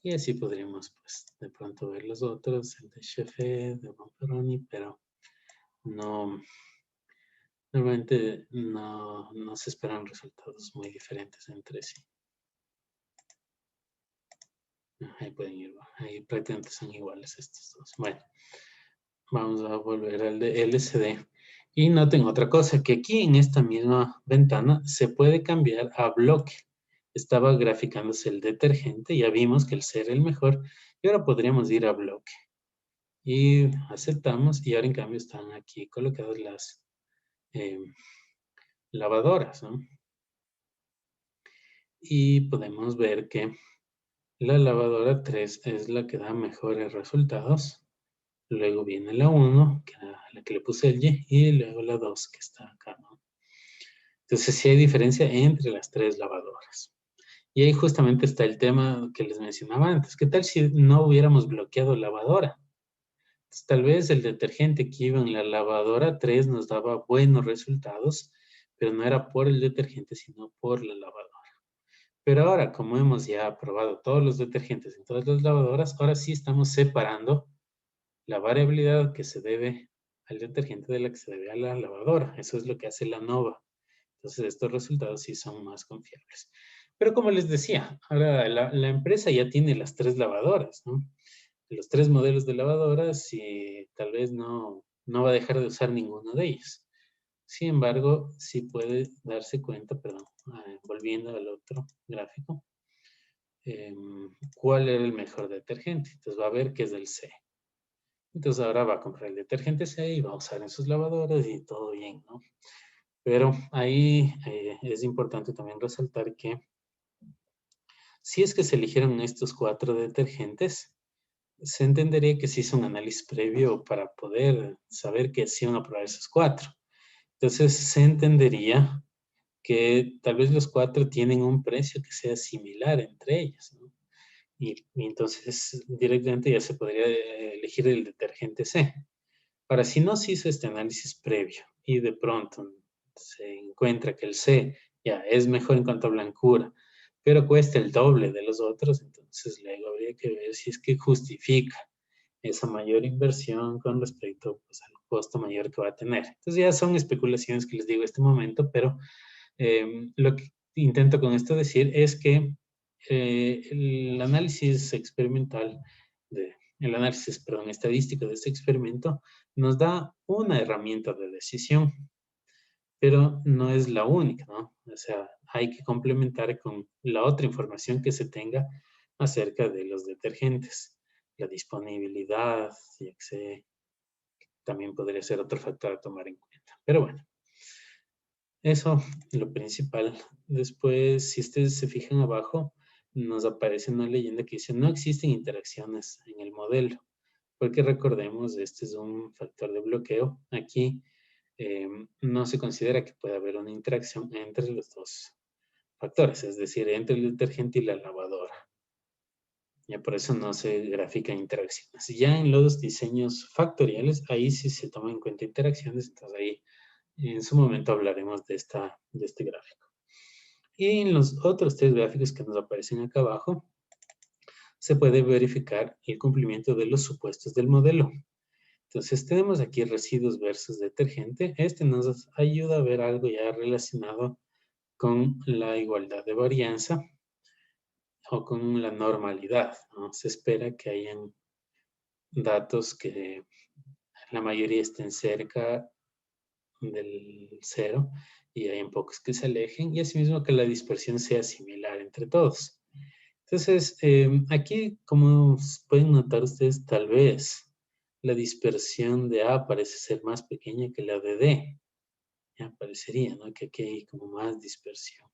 [SPEAKER 1] Y así podríamos, pues, de pronto ver los otros, el de Chefé, de Bonferroni, pero no, normalmente no se esperan resultados muy diferentes entre sí. Ahí pueden ir, ahí prácticamente son iguales estos dos. Bueno, vamos a volver al de LCD. Y noten otra cosa, que aquí en esta misma ventana se puede cambiar a bloque. Estaba graficándose el detergente, ya vimos que el C era el mejor, y ahora podríamos ir a bloque. Y aceptamos, y ahora en cambio están aquí colocadas las lavadoras, ¿no? Y podemos ver que la lavadora 3 es la que da mejores resultados. Luego viene la 1, que era la que le puse el Y, y luego la 2, que está acá, ¿no? Entonces sí hay diferencia entre las tres lavadoras. Y ahí justamente está el tema que les mencionaba antes. ¿Qué tal si no hubiéramos bloqueado lavadora? Entonces, tal vez el detergente que iba en la lavadora 3 nos daba buenos resultados, pero no era por el detergente, sino por la lavadora. Pero ahora, como hemos ya probado todos los detergentes en todas las lavadoras, ahora sí estamos separando la variabilidad que se debe al detergente de la que se debe a la lavadora. Eso es lo que hace la ANOVA. Entonces, estos resultados sí son más confiables. Pero como les decía, ahora la empresa ya tiene las tres lavadoras, ¿no? Los tres modelos de lavadoras y tal vez no va a dejar de usar ninguno de ellos. Sin embargo, sí puede darse cuenta, perdón, volviendo al otro gráfico, cuál era el mejor detergente. Entonces va a ver que es del C. Entonces ahora va a comprar el detergente C y va a usar en sus lavadoras y todo bien, ¿no? Pero ahí es importante también resaltar que si es que se eligieron estos 4 detergentes, se entendería que se hizo un análisis previo para poder saber que sí iban a probar esos 4. Entonces se entendería que tal vez los 4 tienen un precio que sea similar entre ellos, ¿no? Y entonces directamente ya se podría elegir el detergente C. Ahora, si no se hizo este análisis previo y de pronto se encuentra que el C ya es mejor en cuanto a blancura, pero cuesta el doble de los otros, entonces luego habría que ver si es que justifica esa mayor inversión con respecto, pues, al costo mayor que va a tener. Entonces ya son especulaciones que les digo en este momento, pero lo que intento con esto decir es que el análisis experimental, el análisis, perdón, estadístico de este experimento nos da una herramienta de decisión, pero no es la única, ¿no? O sea, hay que complementar con la otra información que se tenga acerca de los detergentes, la disponibilidad, ya que también podría ser otro factor a tomar en cuenta. Pero bueno, eso es lo principal. Después, si ustedes se fijan abajo, nos aparece una leyenda que dice, no existen interacciones en el modelo, porque recordemos, este es un factor de bloqueo. Aquí no se considera que pueda haber una interacción entre los dos factores, es decir, entre el detergente y la lavadora. Ya por eso no se grafican interacciones. Ya en los diseños factoriales, ahí sí se toman en cuenta interacciones, entonces ahí en su momento hablaremos de este gráfico. Y en los otros 3 gráficos que nos aparecen acá abajo, se puede verificar el cumplimiento de los supuestos del modelo. Entonces tenemos aquí residuos versus detergente. Este nos ayuda a ver algo ya relacionado con la igualdad de varianza o con la normalidad, ¿no? Se espera que hayan datos que la mayoría estén cerca del 0 y hay pocos que se alejen y asimismo que la dispersión sea similar entre todos. Entonces, aquí, como pueden notar ustedes, tal vez la dispersión de A parece ser más pequeña que la de D. Ya parecería, ¿no? Que aquí hay como más dispersión.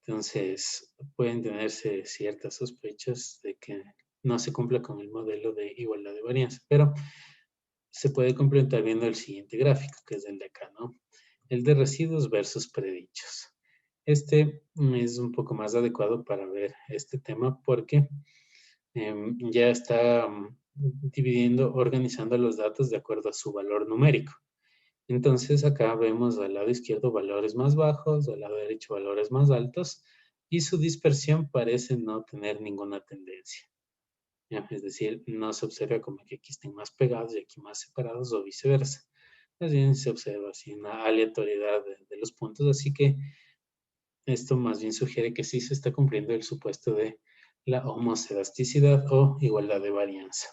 [SPEAKER 1] Entonces, pueden tenerse ciertas sospechas de que no se cumpla con el modelo de igualdad de varianza, pero se puede complementar viendo el siguiente gráfico, que es el de acá, ¿no? El de residuos versus predichos. Este es un poco más adecuado para ver este tema porque ya está dividiendo, organizando los datos de acuerdo a su valor numérico. Entonces acá vemos al lado izquierdo valores más bajos, al lado derecho valores más altos y su dispersión parece no tener ninguna tendencia. ¿Ya? Es decir, no se observa como que aquí estén más pegados y aquí más separados o viceversa. Más bien se observa así una aleatoriedad de los puntos, así que esto más bien sugiere que sí se está cumpliendo el supuesto de la homoscedasticidad o igualdad de varianza.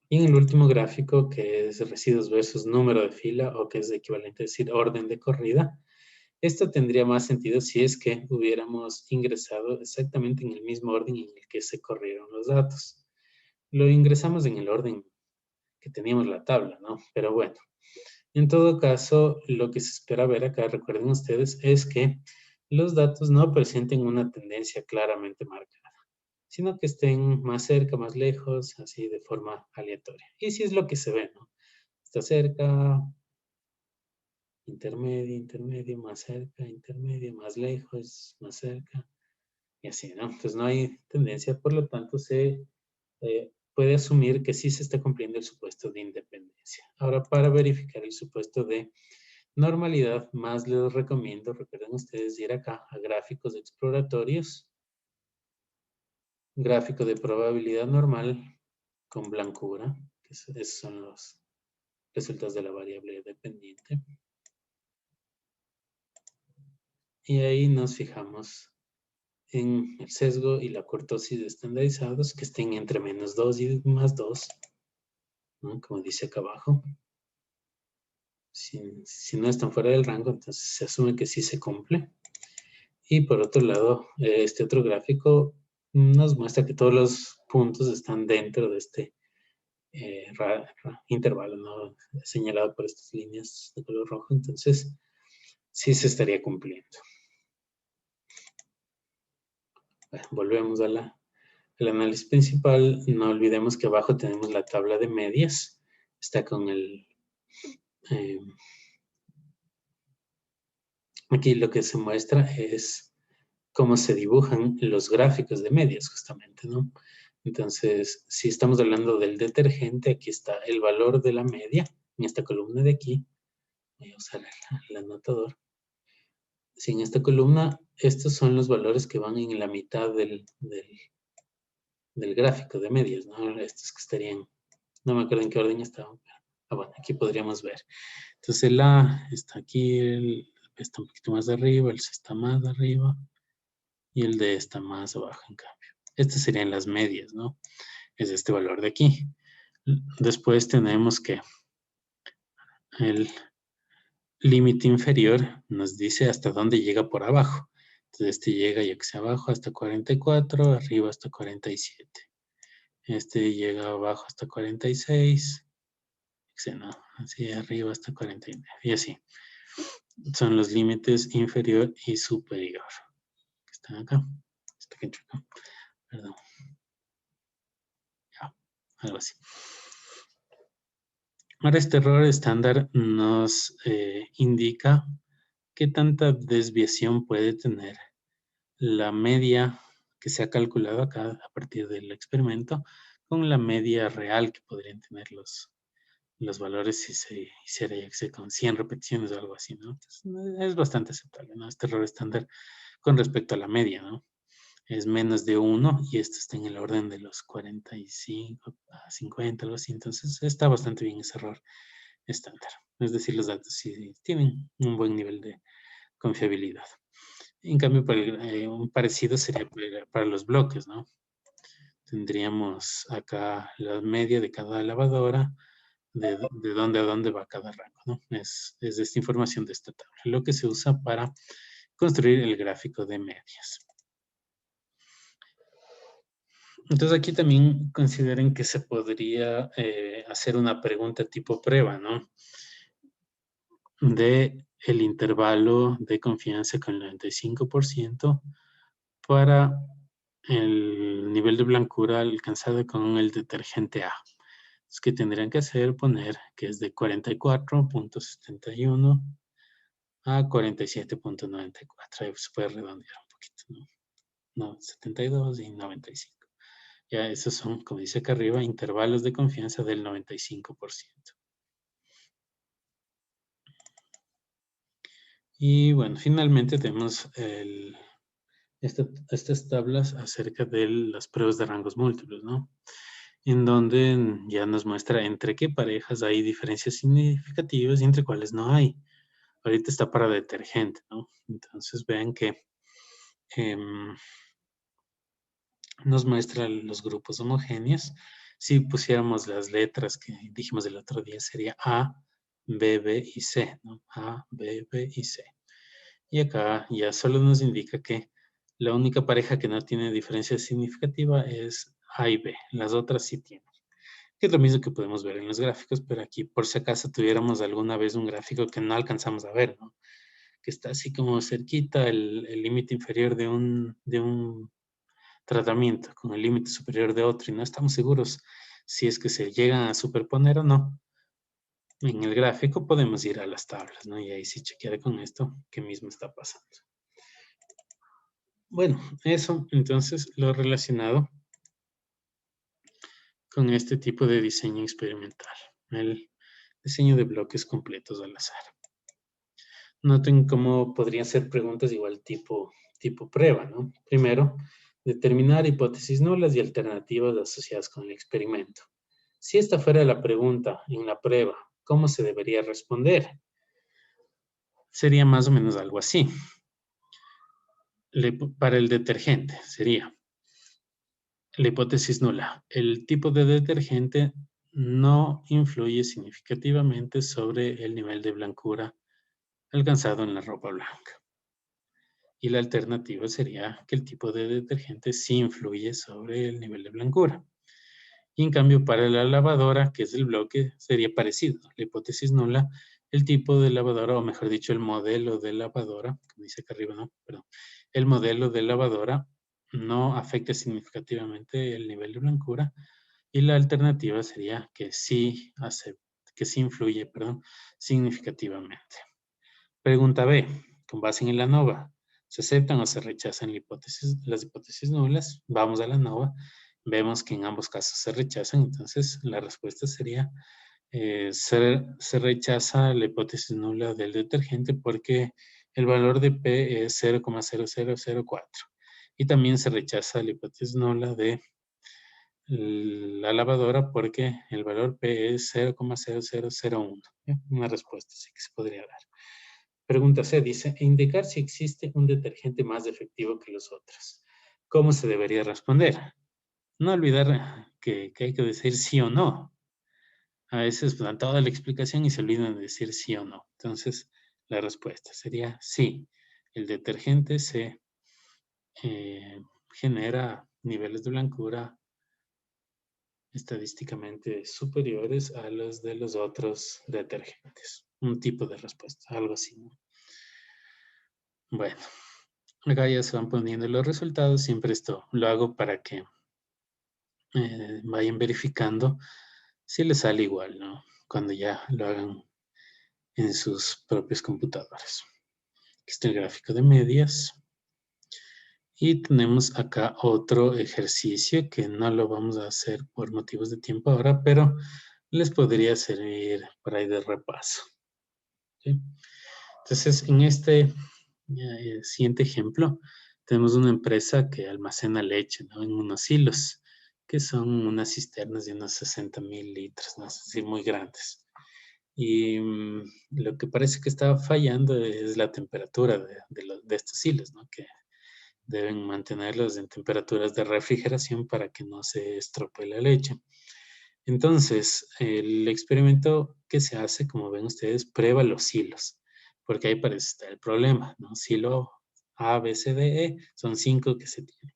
[SPEAKER 1] Y en el último gráfico, que es residuos versus número de fila, o que es equivalente a decir orden de corrida, esto tendría más sentido si es que hubiéramos ingresado exactamente en el mismo orden en el que se corrieron los datos. Lo ingresamos en el orden que teníamos la tabla, ¿no? Pero bueno, en todo caso, lo que se espera ver acá, recuerden ustedes, es que los datos no presenten una tendencia claramente marcada, sino que estén más cerca, más lejos, así de forma aleatoria. Y si es lo que se ve, ¿no? Está cerca, intermedio, intermedio, más cerca, intermedio, más lejos, más cerca, y así, ¿no? Entonces no hay tendencia, por lo tanto se puede asumir que sí se está cumpliendo el supuesto de independencia. Ahora, para verificar el supuesto de normalidad, más les recomiendo, recuerden ustedes, ir acá a gráficos exploratorios, gráfico de probabilidad normal con blancura, que esos son los resultados de la variable dependiente. Y ahí nos fijamos en el sesgo y la cortosis estandarizados que estén entre -2 y +2, ¿no? Como dice acá abajo. Si no están fuera del rango, entonces se asume que sí se cumple. Y por otro lado, este otro gráfico nos muestra que todos los puntos están dentro de este intervalo, ¿no? Señalado por estas líneas de color rojo. Entonces, sí se estaría cumpliendo. Bueno, volvemos al análisis principal. No olvidemos que abajo tenemos la tabla de medias. Está con el... aquí lo que se muestra es cómo se dibujan los gráficos de medias, justamente, ¿no? Entonces, si estamos hablando del detergente, aquí está el valor de la media, en esta columna de aquí. Voy a usar el anotador. Si en esta columna, estos son los valores que van en la mitad del gráfico de medias, ¿no? Estos que estarían, no me acuerdo en qué orden estaban. Bueno, aquí podríamos ver. Entonces el A está aquí, el B está un poquito más arriba, el C está más arriba y el D está más abajo, en cambio. Estas serían las medias, ¿no? Es este valor de aquí. Después tenemos que el límite inferior nos dice hasta dónde llega por abajo. Entonces este llega, ya que sea abajo, hasta 44, arriba hasta 47. Este llega abajo hasta 46. No, así arriba hasta 49. Y así. Son los límites inferior y superior. Están acá. Está aquí acá. Perdón. Ya, algo así. Ahora este error estándar nos indica qué tanta desviación puede tener la media que se ha calculado acá a partir del experimento con la media real que podrían tener los valores si se hiciera ya que sea con 100 repeticiones o algo así, ¿no? Entonces, es bastante aceptable, ¿no? Este error estándar con respecto a la media, ¿no? Es menos de 1 y esto está en el orden de los 45 a 50, algo así. Entonces, está bastante bien ese error estándar. Es decir, los datos sí tienen un buen nivel de confiabilidad. En cambio, un parecido sería para los bloques, ¿no? Tendríamos acá la media de cada lavadora, de dónde a dónde va cada rango, ¿no? Es esta información de esta tabla, lo que se usa para construir el gráfico de medias. Entonces aquí también consideren que se podría hacer una pregunta tipo prueba, ¿no? De el intervalo de confianza con el 95% para el nivel de blancura alcanzado con el detergente A. Entonces, ¿qué tendrían que hacer? Poner que es de 44.71 a 47.94. Ahí se puede redondear un poquito, ¿no? No, 72 y 95. Ya esos son, como dice acá arriba, intervalos de confianza del 95%. Y bueno, finalmente tenemos estas tablas acerca de las pruebas de rangos múltiples, ¿no? En donde ya nos muestra entre qué parejas hay diferencias significativas y entre cuáles no hay. Ahorita está para detergente, ¿no? Entonces vean que nos muestra los grupos homogéneos. Si pusiéramos las letras que dijimos el otro día, sería A, B, B y C, ¿no? A, B, B y C. Y acá ya solo nos indica que la única pareja que no tiene diferencia significativa es A y B. Las otras sí tienen. Que es lo mismo que podemos ver en los gráficos, pero aquí por si acaso tuviéramos alguna vez un gráfico que no alcanzamos a ver, ¿no? Que está así como cerquita el límite inferior de un tratamiento con el límite superior de otro y no estamos seguros si es que se llegan a superponer o no. En el gráfico podemos ir a las tablas, ¿no? Y ahí sí chequear con esto qué mismo está pasando. Bueno, eso entonces lo relacionado con este tipo de diseño experimental, el diseño de bloques completos al azar. Noten cómo podrían ser preguntas igual tipo prueba, ¿no? Primero, determinar hipótesis nulas y alternativas asociadas con el experimento. Si esta fuera la pregunta en la prueba, ¿cómo se debería responder? Sería más o menos algo así. Para el detergente sería la hipótesis nula. El tipo de detergente no influye significativamente sobre el nivel de blancura alcanzado en la ropa blanca. Y la alternativa sería que el tipo de detergente sí influye sobre el nivel de blancura. Y en cambio, para la lavadora, que es el bloque, sería parecido. La hipótesis nula, el tipo de lavadora, o mejor dicho, el modelo de lavadora, como dice acá arriba, no, perdón. El modelo de lavadora no afecta significativamente el nivel de blancura. Y la alternativa sería que sí influye, significativamente. Pregunta B. Con base en la ANOVA, ¿se aceptan o se rechazan las hipótesis nulas? Vamos a la ANOVA. Vemos que en ambos casos se rechazan. Entonces, la respuesta sería se rechaza la hipótesis nula del detergente porque el valor de P es 0,0004. Y también se rechaza la hipótesis nula de la lavadora porque el valor P es 0,0001. Una respuesta sí que se podría dar. Pregunta C dice, indicar si existe un detergente más efectivo que los otros. ¿Cómo se debería responder? No olvidar que hay que decir sí o no. A veces dan toda la explicación y se olvidan de decir sí o no. Entonces, la respuesta sería sí. El detergente se genera niveles de blancura estadísticamente superiores a los de los otros detergentes. Un tipo de respuesta, algo así, ¿no? Bueno, acá ya se van poniendo los resultados. Siempre esto lo hago para que vayan verificando si les sale igual, ¿no? Cuando ya lo hagan en sus propios computadores. Aquí está el gráfico de medias. Y tenemos acá otro ejercicio que no lo vamos a hacer por motivos de tiempo ahora, pero les podría servir por ahí de repaso. ¿Sí? Entonces, en este siguiente ejemplo, tenemos una empresa que almacena leche, ¿no? En unos hilos, que son unas cisternas de unos 60,000 litros, ¿no? Así muy grandes. Y lo que parece que está fallando es la temperatura de estos hilos, ¿no? Que deben mantenerlos en temperaturas de refrigeración para que no se estropee la leche. Entonces, el experimento que se hace, como ven ustedes, prueba los hilos, porque ahí parece estar el problema, ¿no? Silo A, B, C, D, E, son 5 que se tienen.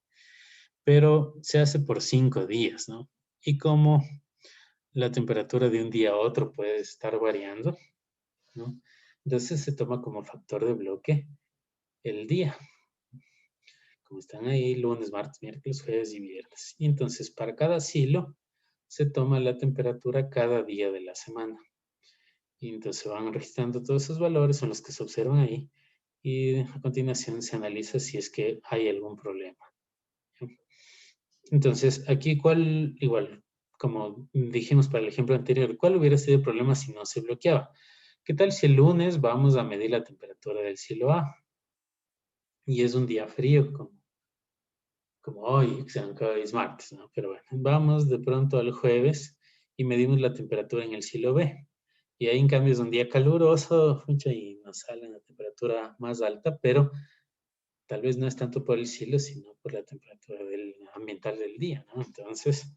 [SPEAKER 1] Pero se hace por 5 días, ¿no? Y como la temperatura de un día a otro puede estar variando, ¿no? Entonces se toma como factor de bloque el día. Como están ahí lunes, martes, miércoles, jueves y viernes. Y entonces para cada silo se toma la temperatura cada día de la semana. Y entonces se van registrando todos esos valores, son los que se observan ahí. Y a continuación se analiza si es que hay algún problema. Entonces, aquí igual, como dijimos para el ejemplo anterior, ¿cuál hubiera sido el problema si no se bloqueaba? ¿Qué tal si el lunes vamos a medir la temperatura del silo A? Y es un día frío, como hoy, que hoy es martes, ¿no? Pero bueno, vamos de pronto al jueves y medimos la temperatura en el silo B. Y ahí en cambio es un día caluroso, y nos sale una temperatura más alta, pero tal vez no es tanto por el silo, sino por la temperatura ambiental del día, ¿no? Entonces,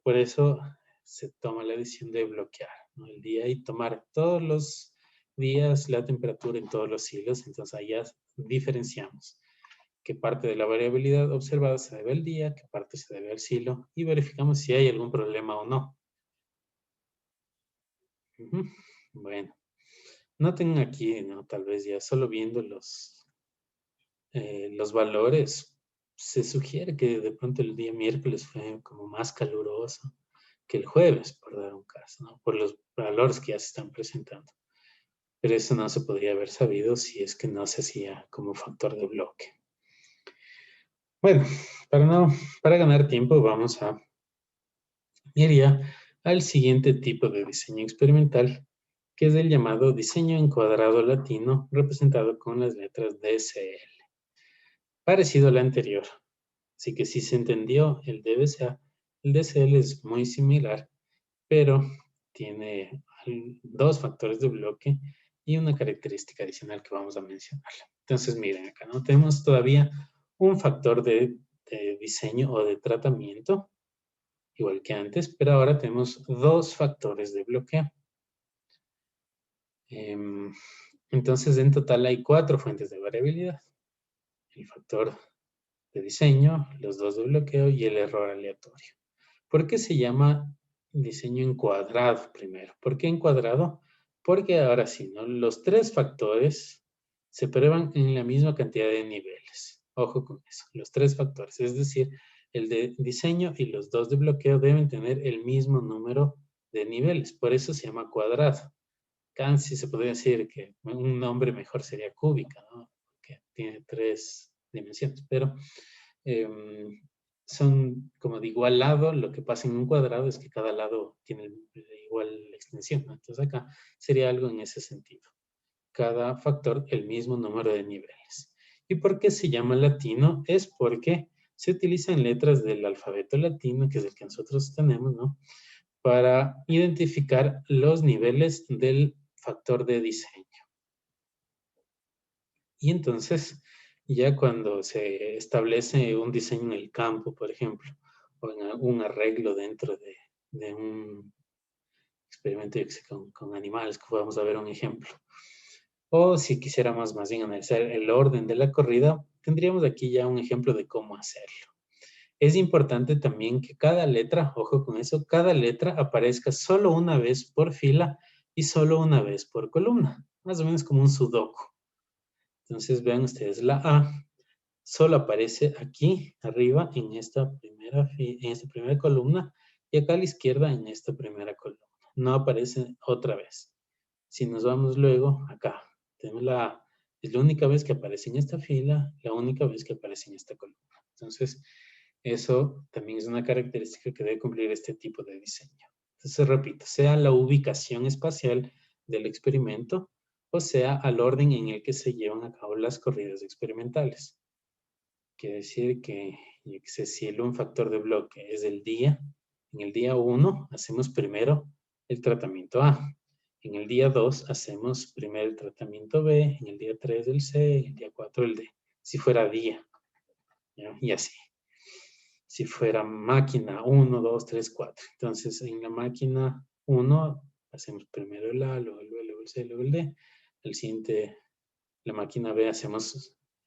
[SPEAKER 1] por eso se toma la decisión de bloquear, ¿no? El día y tomar todos los días la temperatura en todos los silos. Entonces, ahí ya diferenciamos qué parte de la variabilidad observada se debe al día, qué parte se debe al silo, y verificamos si hay algún problema o no. Bueno, noten aquí, ¿no? Tal vez ya solo viendo los valores, se sugiere que de pronto el día miércoles fue como más caluroso que el jueves, por dar un caso, ¿no? Por los valores que ya se están presentando. Pero eso no se podría haber sabido si es que no se hacía como factor de bloque. Bueno, para ganar tiempo vamos a ir ya al siguiente tipo de diseño experimental, que es el llamado diseño en cuadrado latino, representado con las letras DCL. Parecido al anterior, así que si se entendió el DBCA, el DCL es muy similar, pero tiene 2 factores de bloque y una característica adicional que vamos a mencionar. Entonces, miren acá, ¿no? Tenemos todavía un factor de diseño o de tratamiento, igual que antes, pero ahora tenemos 2 factores de bloqueo. Entonces, en total hay 4 fuentes de variabilidad. el factor de diseño, los dos de bloqueo y el error aleatorio. ¿Por qué se llama diseño encuadrado primero? ¿Por qué encuadrado? Porque ahora sí, ¿no? Los tres factores se prueban en la misma cantidad de niveles. Ojo con eso, los tres factores, es decir, el de diseño y los dos de bloqueo deben tener el mismo número de niveles. Por eso se llama cuadrado. Casi se podría decir que un nombre mejor sería cúbica, ¿no? Que tiene tres dimensiones, pero son como de igual lado. Lo que pasa en un cuadrado es que cada lado tiene igual extensión, ¿no? Entonces acá sería algo en ese sentido. Cada factor el mismo número de niveles. ¿Y por qué se llama latino? Es porque se utilizan letras del alfabeto latino, que es el que nosotros tenemos, ¿no? Para identificar los niveles del factor de diseño. Y entonces, ya cuando se establece un diseño en el campo, por ejemplo, o en un arreglo dentro de un experimento con animales, que vamos a ver un ejemplo, o si quisiéramos más bien analizar el orden de la corrida, tendríamos aquí ya un ejemplo de cómo hacerlo. Es importante también que cada letra, ojo con eso, cada letra aparezca solo una vez por fila y solo una vez por columna, más o menos como un sudoku. Entonces vean ustedes, la A solo aparece aquí arriba en esta primera columna y acá a la izquierda en esta primera columna. No aparece otra vez. Si nos vamos luego acá, tenemos la A. Es la única vez que aparece en esta fila, la única vez que aparece en esta columna. Entonces, eso también es una característica que debe cumplir este tipo de diseño. Entonces, repito, sea la ubicación espacial del experimento o sea al orden en el que se llevan a cabo las corridas experimentales. Quiere decir que si un factor de bloque es el día, en el día 1 hacemos primero el tratamiento A. En el día 2 hacemos primero el tratamiento B, en el día 3 el C, en el día 4 el D. Si fuera día, ¿ya? Y así. Si fuera máquina 1, 2, 3, 4. Entonces, en la máquina 1 hacemos primero el A, luego el B, luego el C, luego el D. El siguiente, la máquina B,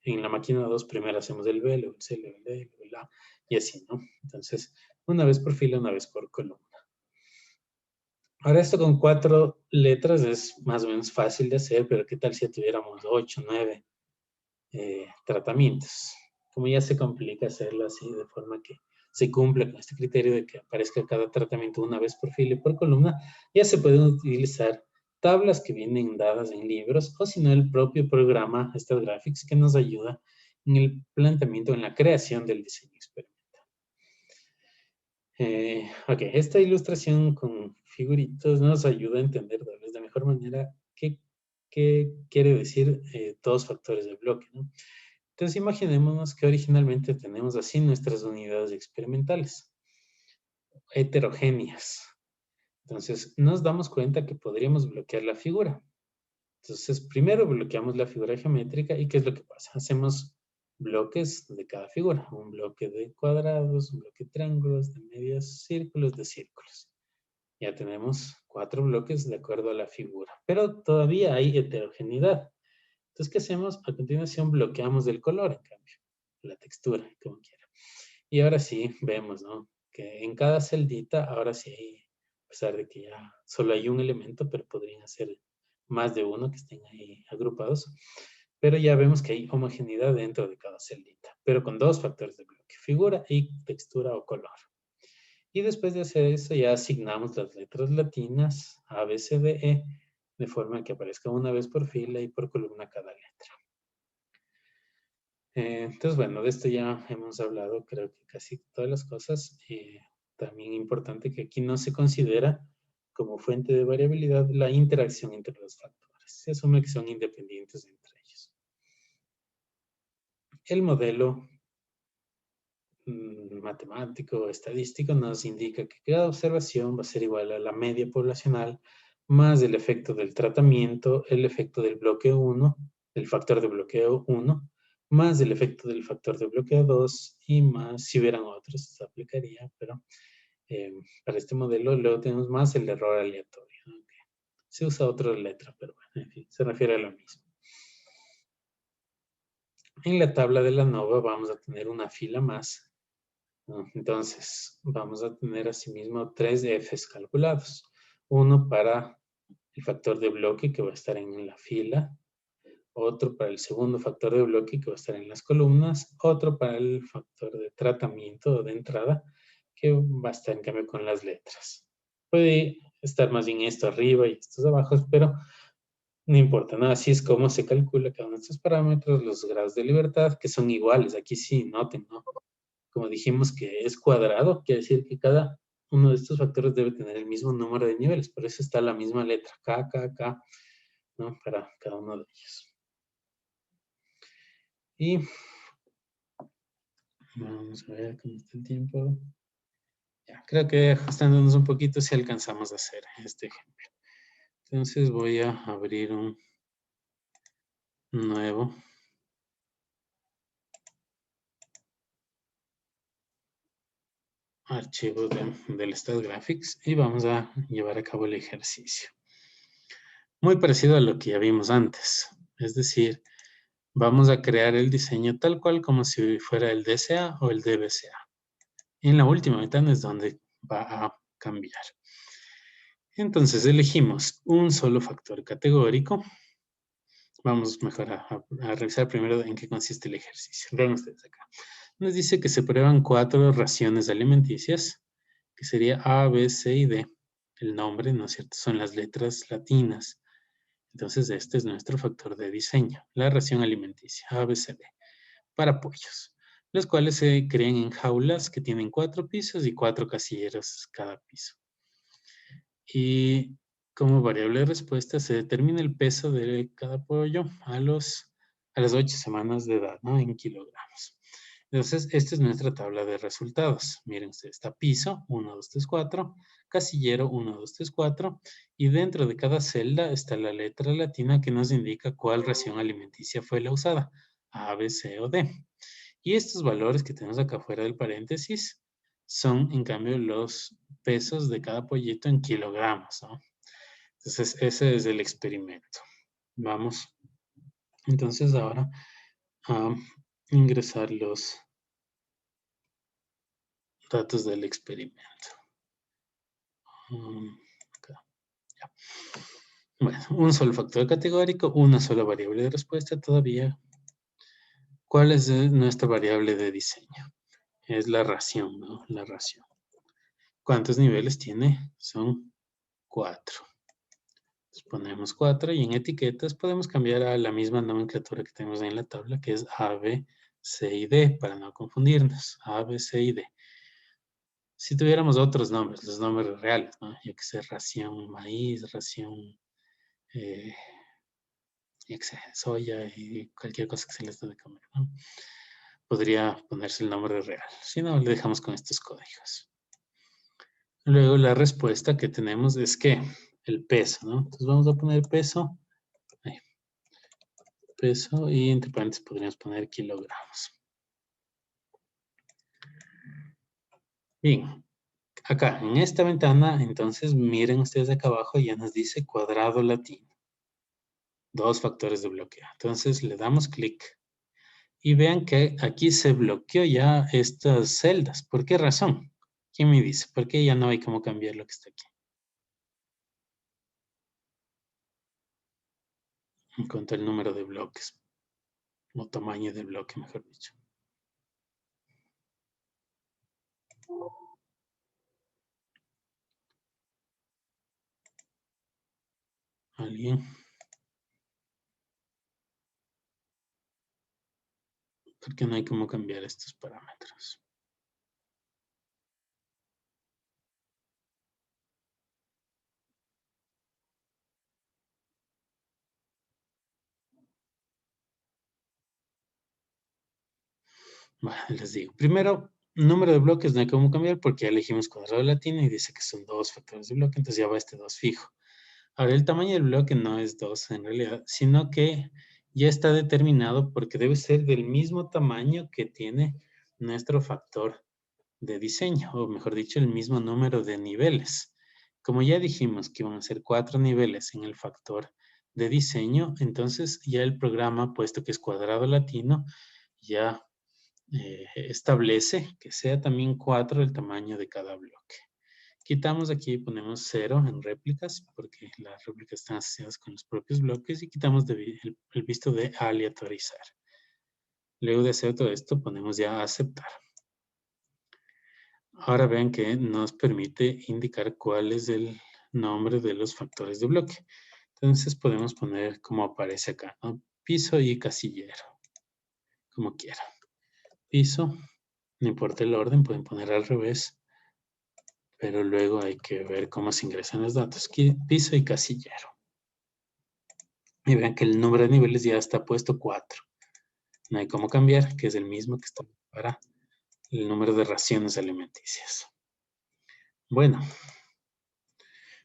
[SPEAKER 1] en la máquina 2 primero hacemos el B, luego el C, luego el D, luego el A, y así, ¿no? Entonces, una vez por fila, una vez por columna. Ahora esto con 4 letras es más o menos fácil de hacer, pero ¿qué tal si tuviéramos 8, 9 tratamientos? Como ya se complica hacerlo así, de forma que se cumple con este criterio de que aparezca cada tratamiento una vez por fila y por columna, ya se pueden utilizar tablas que vienen dadas en libros, o si no, el propio programa StatGraphics, que nos ayuda en el planteamiento, en la creación del diseño experimental. Ok, esta ilustración con figuritos nos ayuda a entender tal vez de mejor manera qué quiere decir dos factores de bloque, ¿no? Entonces imaginémonos que originalmente tenemos así nuestras unidades experimentales, heterogéneas. Entonces nos damos cuenta que podríamos bloquear la figura. Entonces primero bloqueamos la figura geométrica y ¿qué es lo que pasa? Hacemos bloques de cada figura, un bloque de cuadrados, un bloque de triángulos, de medios círculos, de círculos. Ya tenemos 4 bloques de acuerdo a la figura, pero todavía hay heterogeneidad. Entonces, ¿qué hacemos? A continuación bloqueamos el color, en cambio, la textura, como quiera. Y ahora sí vemos, ¿no? Que en cada celdita, ahora sí, a pesar de que ya solo hay un elemento, pero podrían ser más de uno que estén ahí agrupados, pero ya vemos que hay homogeneidad dentro de cada celdita, pero con 2 factores de bloque, figura y textura o color. Y después de hacer eso ya asignamos las letras latinas A, B, C, D, E, de forma que aparezca una vez por fila y por columna cada letra. Entonces, bueno, de esto ya hemos hablado, creo que casi todas las cosas. También importante que aquí no se considera como fuente de variabilidad la interacción entre los factores. Se asume que son independientes entre ellos. El modelo matemático, estadístico, nos indica que cada observación va a ser igual a la media poblacional más el efecto del tratamiento, el efecto del bloqueo 1, el factor de bloqueo 1, más el efecto del factor de bloqueo 2 y más, si hubieran otros, se aplicaría, pero para este modelo luego tenemos más el error aleatorio, ¿no? Se usa otra letra, pero bueno, en fin, se refiere a lo mismo. en la tabla de la ANOVA vamos a tener una fila más, ¿no? Entonces, vamos a tener asimismo 3 Fs calculados. Uno para el factor de bloque que va a estar en la fila, otro para el segundo factor de bloque que va a estar en las columnas, otro para el factor de tratamiento o de entrada que va a estar en cambio con las letras. Puede estar más bien esto arriba y estos abajo, pero no importa, ¿no? Así es como se calcula cada uno de estos parámetros, los grados de libertad, que son iguales. Aquí sí, noten, ¿no? Como dijimos que es cuadrado, quiere decir que cada uno de estos factores debe tener el mismo número de niveles. Por eso está la misma letra, K, K, K, ¿no? Para cada uno de ellos. Y vamos a ver cómo está el tiempo. Ya, creo que ajustándonos un poquito si alcanzamos a hacer este ejemplo. Entonces voy a abrir un nuevo archivo del StatGraphics y vamos a llevar a cabo el ejercicio. Muy parecido a lo que ya vimos antes. Es decir, vamos a crear el diseño tal cual como si fuera el DCA o el DBCA. En la última ventana es donde va a cambiar. Entonces elegimos un solo factor categórico. Vamos mejor a revisar primero en qué consiste el ejercicio. Vean ustedes acá. Nos dice que se prueban 4 raciones alimenticias, que sería A, B, C y D. El nombre, ¿no es cierto? Son las letras latinas. Entonces este es nuestro factor de diseño, la ración alimenticia, A, B, C, D, para pollos, los cuales se crean en jaulas que tienen 4 pisos y 4 casilleros cada piso. Y como variable de respuesta se determina el peso de cada pollo a las 8 semanas de edad, ¿no? En kilogramos. Entonces, esta es nuestra tabla de resultados. Miren ustedes, está piso, 1, 2, 3, 4, casillero, 1, 2, 3, 4, y dentro de cada celda está la letra latina que nos indica cuál ración alimenticia fue la usada, A, B, C o D. Y estos valores que tenemos acá fuera del paréntesis son, en cambio, los pesos de cada pollito en kilogramos, ¿no? Entonces, ese es el experimento. Vamos, entonces, ahora a ingresar los datos del experimento. Acá. Ya. Bueno, un solo factor categórico, una sola variable de respuesta todavía. ¿Cuál es nuestra variable de diseño? Es la ración, ¿no? La ración. ¿Cuántos niveles tiene? Son 4. Entonces ponemos 4 y en etiquetas podemos cambiar a la misma nomenclatura que tenemos en la tabla, que es A, B, C y D, para no confundirnos. A, B, C y D. Si tuviéramos otros nombres, los nombres reales, ¿no? Yo que sé, ración maíz, ración soya y cualquier cosa que se les dé de comer, ¿no? Podría ponerse el nombre real. Si no, le dejamos con estos códigos. Luego la respuesta que tenemos es que el peso, ¿no? Entonces vamos a poner peso. Ahí. Peso y entre paréntesis podríamos poner kilogramos. Bien. Acá, en esta ventana, entonces, miren ustedes acá abajo, ya nos dice cuadrado latino. 2 factores de bloqueo. Entonces, le damos clic. Y vean que aquí se bloqueó ya estas celdas. ¿Por qué razón? ¿Quién me dice? ¿Por qué ya no hay cómo cambiar lo que está aquí? En cuanto al número de bloques. O tamaño de bloque, mejor dicho. ¿Alguien? ¿Por qué no hay cómo cambiar estos parámetros? Bueno, les digo. Primero, número de bloques no hay cómo cambiar porque ya elegimos cuadrado latino y dice que son 2 factores de bloque, entonces ya va este 2 fijo. Ahora, el tamaño del bloque no es 2 en realidad, sino que ya está determinado porque debe ser del mismo tamaño que tiene nuestro factor de diseño, o mejor dicho, el mismo número de niveles. Como ya dijimos que iban a ser 4 niveles en el factor de diseño, entonces ya el programa, puesto que es cuadrado latino, ya establece que sea también 4 el tamaño de cada bloque. Quitamos aquí y ponemos 0 en réplicas, porque las réplicas están asociadas con los propios bloques, y quitamos el visto de aleatorizar. Luego de hacer todo esto, ponemos ya aceptar. Ahora vean que nos permite indicar cuál es el nombre de los factores de bloque. Entonces podemos poner como aparece acá, ¿no? Piso y casillero, como quieran. Piso, no importa el orden, pueden poner al revés, pero luego hay que ver cómo se ingresan los datos. Aquí, piso y casillero. Y vean que el número de niveles ya está puesto 4. No hay cómo cambiar, que es el mismo que está para el número de raciones alimenticias. Bueno,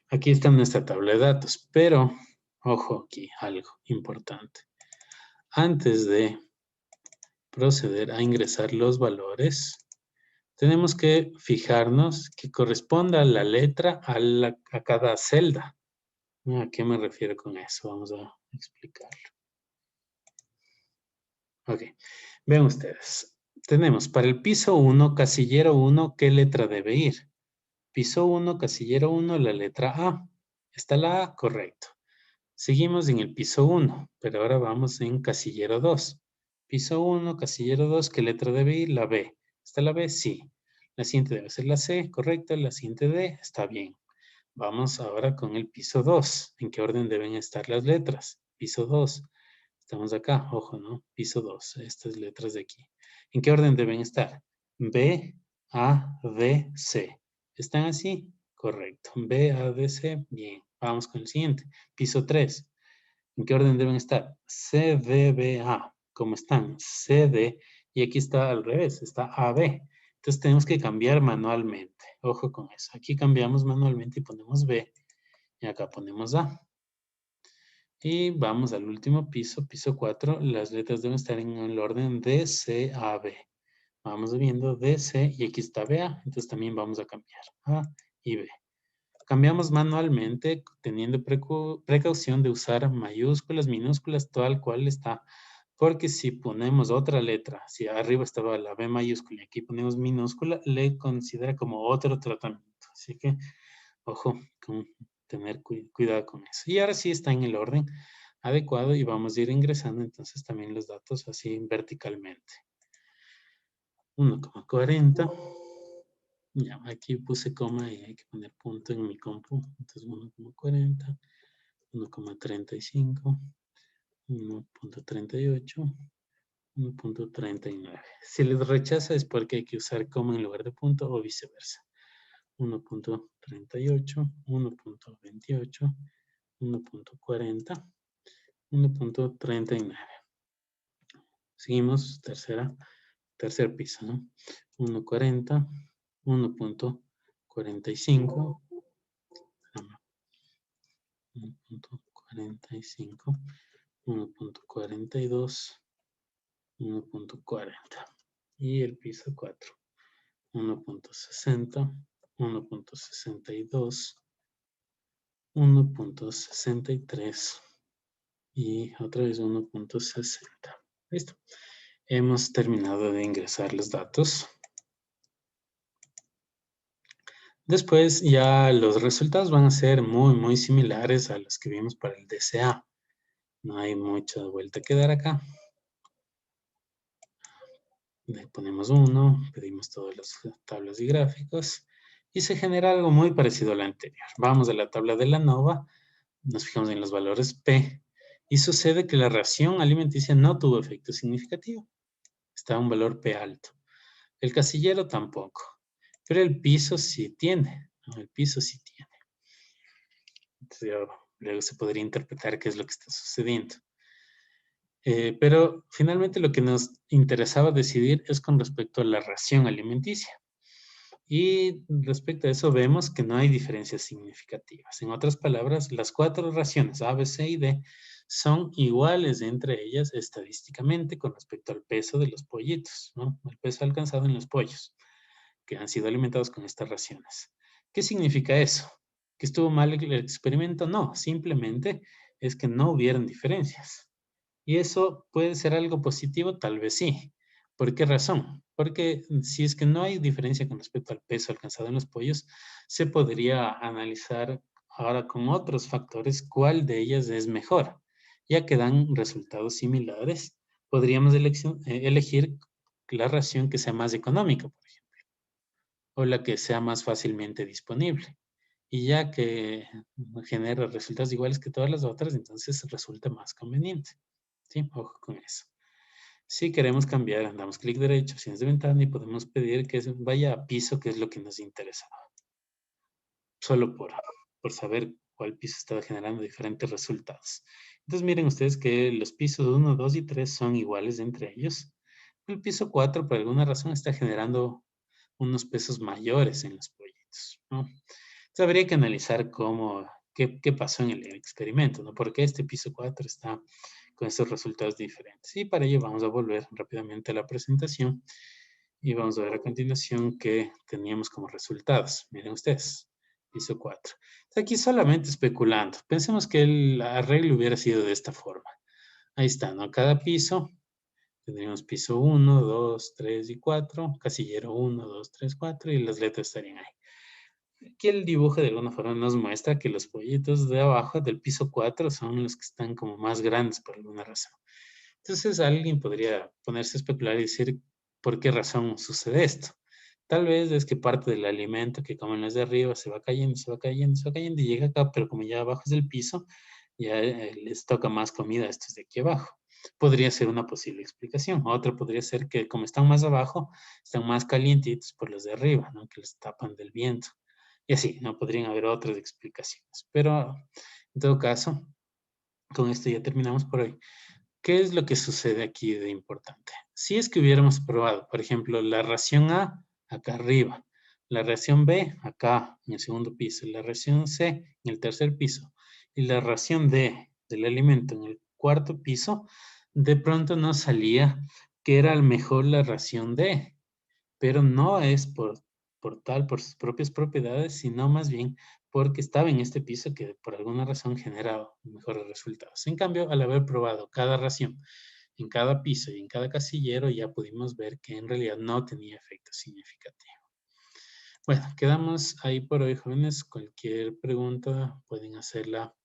[SPEAKER 1] aquí está nuestra tabla de datos, pero ojo aquí, algo importante. Antes de proceder a ingresar los valores, tenemos que fijarnos que corresponda la letra a cada celda. ¿A qué me refiero con eso? Vamos a explicarlo. Ok, vean ustedes. Tenemos para el piso 1, casillero 1, ¿qué letra debe ir? Piso 1, casillero 1, la letra A. ¿Está la A? Correcto. Seguimos en el piso 1, pero ahora vamos en casillero 2. Piso 1, casillero 2, ¿qué letra debe ir? La B. ¿Está la B? Sí. La siguiente debe ser la C, correcto. La siguiente D, está bien. Vamos ahora con el piso 2. ¿En qué orden deben estar las letras? Piso 2. Estamos acá, ojo, ¿no? Piso 2, estas letras de aquí. ¿En qué orden deben estar? B, A, D, C. ¿Están así? Correcto. B, A, D, C. Bien. Vamos con el siguiente. Piso 3. ¿En qué orden deben estar? C, D, B, A. ¿Cómo están? C, D. Y aquí está al revés. Está A, B. Entonces tenemos que cambiar manualmente. Ojo con eso. Aquí cambiamos manualmente y ponemos B. Y acá ponemos A. Y vamos al último piso, piso 4. Las letras deben estar en el orden D, C, A, B. Vamos viendo D, C y aquí está B, A. Entonces también vamos a cambiar A y B. Cambiamos manualmente teniendo precaución de usar mayúsculas, minúsculas, tal cual está. Porque si ponemos otra letra, si arriba estaba la B mayúscula y aquí ponemos minúscula, le considera como otro tratamiento. Así que, ojo, con tener cuidado con eso. Y ahora sí está en el orden adecuado y vamos a ir ingresando entonces también los datos así verticalmente. 1,40. Ya, aquí puse coma y hay que poner punto en mi compu. Entonces 1,40, 1,35, 1,38, 1,39. Si les rechaza es porque hay que usar coma en lugar de punto o viceversa. 1,38, 1,28, 1,40, 1,39. Seguimos, tercer piso, ¿no? 1,40, 1,45, 1,45, 1,42, 1,40. Y el piso 4, 1,60, 1,62, 1,63 y otra vez 1,60. Listo. Hemos terminado de ingresar los datos. Después ya los resultados van a ser muy similares a los que vimos para el DCA. No hay mucha vuelta que dar acá. Le ponemos 1, pedimos todas las tablas y gráficos y se genera algo muy parecido a la anterior. Vamos a la tabla de la ANOVA, nos fijamos en los valores P y sucede que la ración alimenticia no tuvo efecto significativo. Está un valor P alto. El casillero tampoco. Pero el piso sí tiene, ¿no? El piso sí tiene. Entonces, luego se podría interpretar qué es lo que está sucediendo. Pero finalmente lo que nos interesaba decidir es con respecto a la ración alimenticia. Y respecto a eso vemos que no hay diferencias significativas. En otras palabras, las 4 raciones A, B, C y D son iguales entre ellas estadísticamente con respecto al peso de los pollitos, ¿no? El peso alcanzado en los pollos que han sido alimentados con estas raciones. ¿Qué significa eso? ¿Que estuvo mal el experimento? No, simplemente es que no hubieran diferencias. Y eso puede ser algo positivo, tal vez sí. ¿Por qué razón? Porque si es que no hay diferencia con respecto al peso alcanzado en los pollos, se podría analizar ahora con otros factores cuál de ellas es mejor. Ya que dan resultados similares, podríamos elegir la ración que sea más económica, por ejemplo, o la que sea más fácilmente disponible. Y ya que genera resultados iguales que todas las otras, entonces resulta más conveniente. ¿Sí? Ojo con eso. Si queremos cambiar, damos clic derecho, opciones de ventana y podemos pedir que vaya a piso, que es lo que nos interesa. Solo por saber cuál piso está generando diferentes resultados. Entonces miren ustedes que los pisos 1, 2 y 3 son iguales entre ellos. El piso 4 por alguna razón está generando unos pesos mayores en los pollitos, ¿no? Entonces habría que analizar qué pasó en el experimento, ¿no? ¿Por qué este piso 4 está con estos resultados diferentes? Y para ello vamos a volver rápidamente a la presentación y vamos a ver a continuación qué teníamos como resultados. Miren ustedes, piso 4. Aquí solamente especulando. Pensemos que el arreglo hubiera sido de esta forma. Ahí está, ¿no? Cada piso, tendríamos piso 1, 2, 3 y 4, casillero 1, 2, 3, 4 y las letras estarían ahí. Aquí el dibujo de alguna forma nos muestra que los pollitos de abajo del piso 4 son los que están como más grandes por alguna razón. Entonces alguien podría ponerse a especular y decir, ¿por qué razón sucede esto? Tal vez es que parte del alimento que comen los de arriba se va cayendo, se va cayendo, se va cayendo y llega acá, pero como ya abajo es el piso, ya les toca más comida a estos de aquí abajo. Podría ser una posible explicación. Otra podría ser que como están más abajo, están más calientitos por los de arriba, ¿no? Que les tapan del viento. Y así, ¿no? Podrían haber otras explicaciones. Pero en todo caso, con esto ya terminamos por hoy. ¿Qué es lo que sucede aquí de importante? Si es que hubiéramos probado, por ejemplo, la ración A acá arriba, la ración B acá en el segundo piso, la ración C en el tercer piso y la ración D del alimento en el cuarto piso, de pronto nos salía que era mejor la ración D, pero no es por sus propias propiedades, sino más bien porque estaba en este piso que por alguna razón generaba mejores resultados. En cambio, al haber probado cada ración en cada piso y en cada casillero, ya pudimos ver que en realidad no tenía efecto significativo. Bueno, quedamos ahí por hoy, jóvenes. Cualquier pregunta pueden hacerla.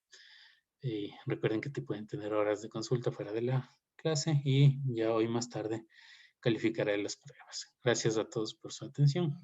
[SPEAKER 1] Recuerden que te pueden tener horas de consulta fuera de la clase y ya hoy más tarde calificaré las pruebas. Gracias a todos por su atención.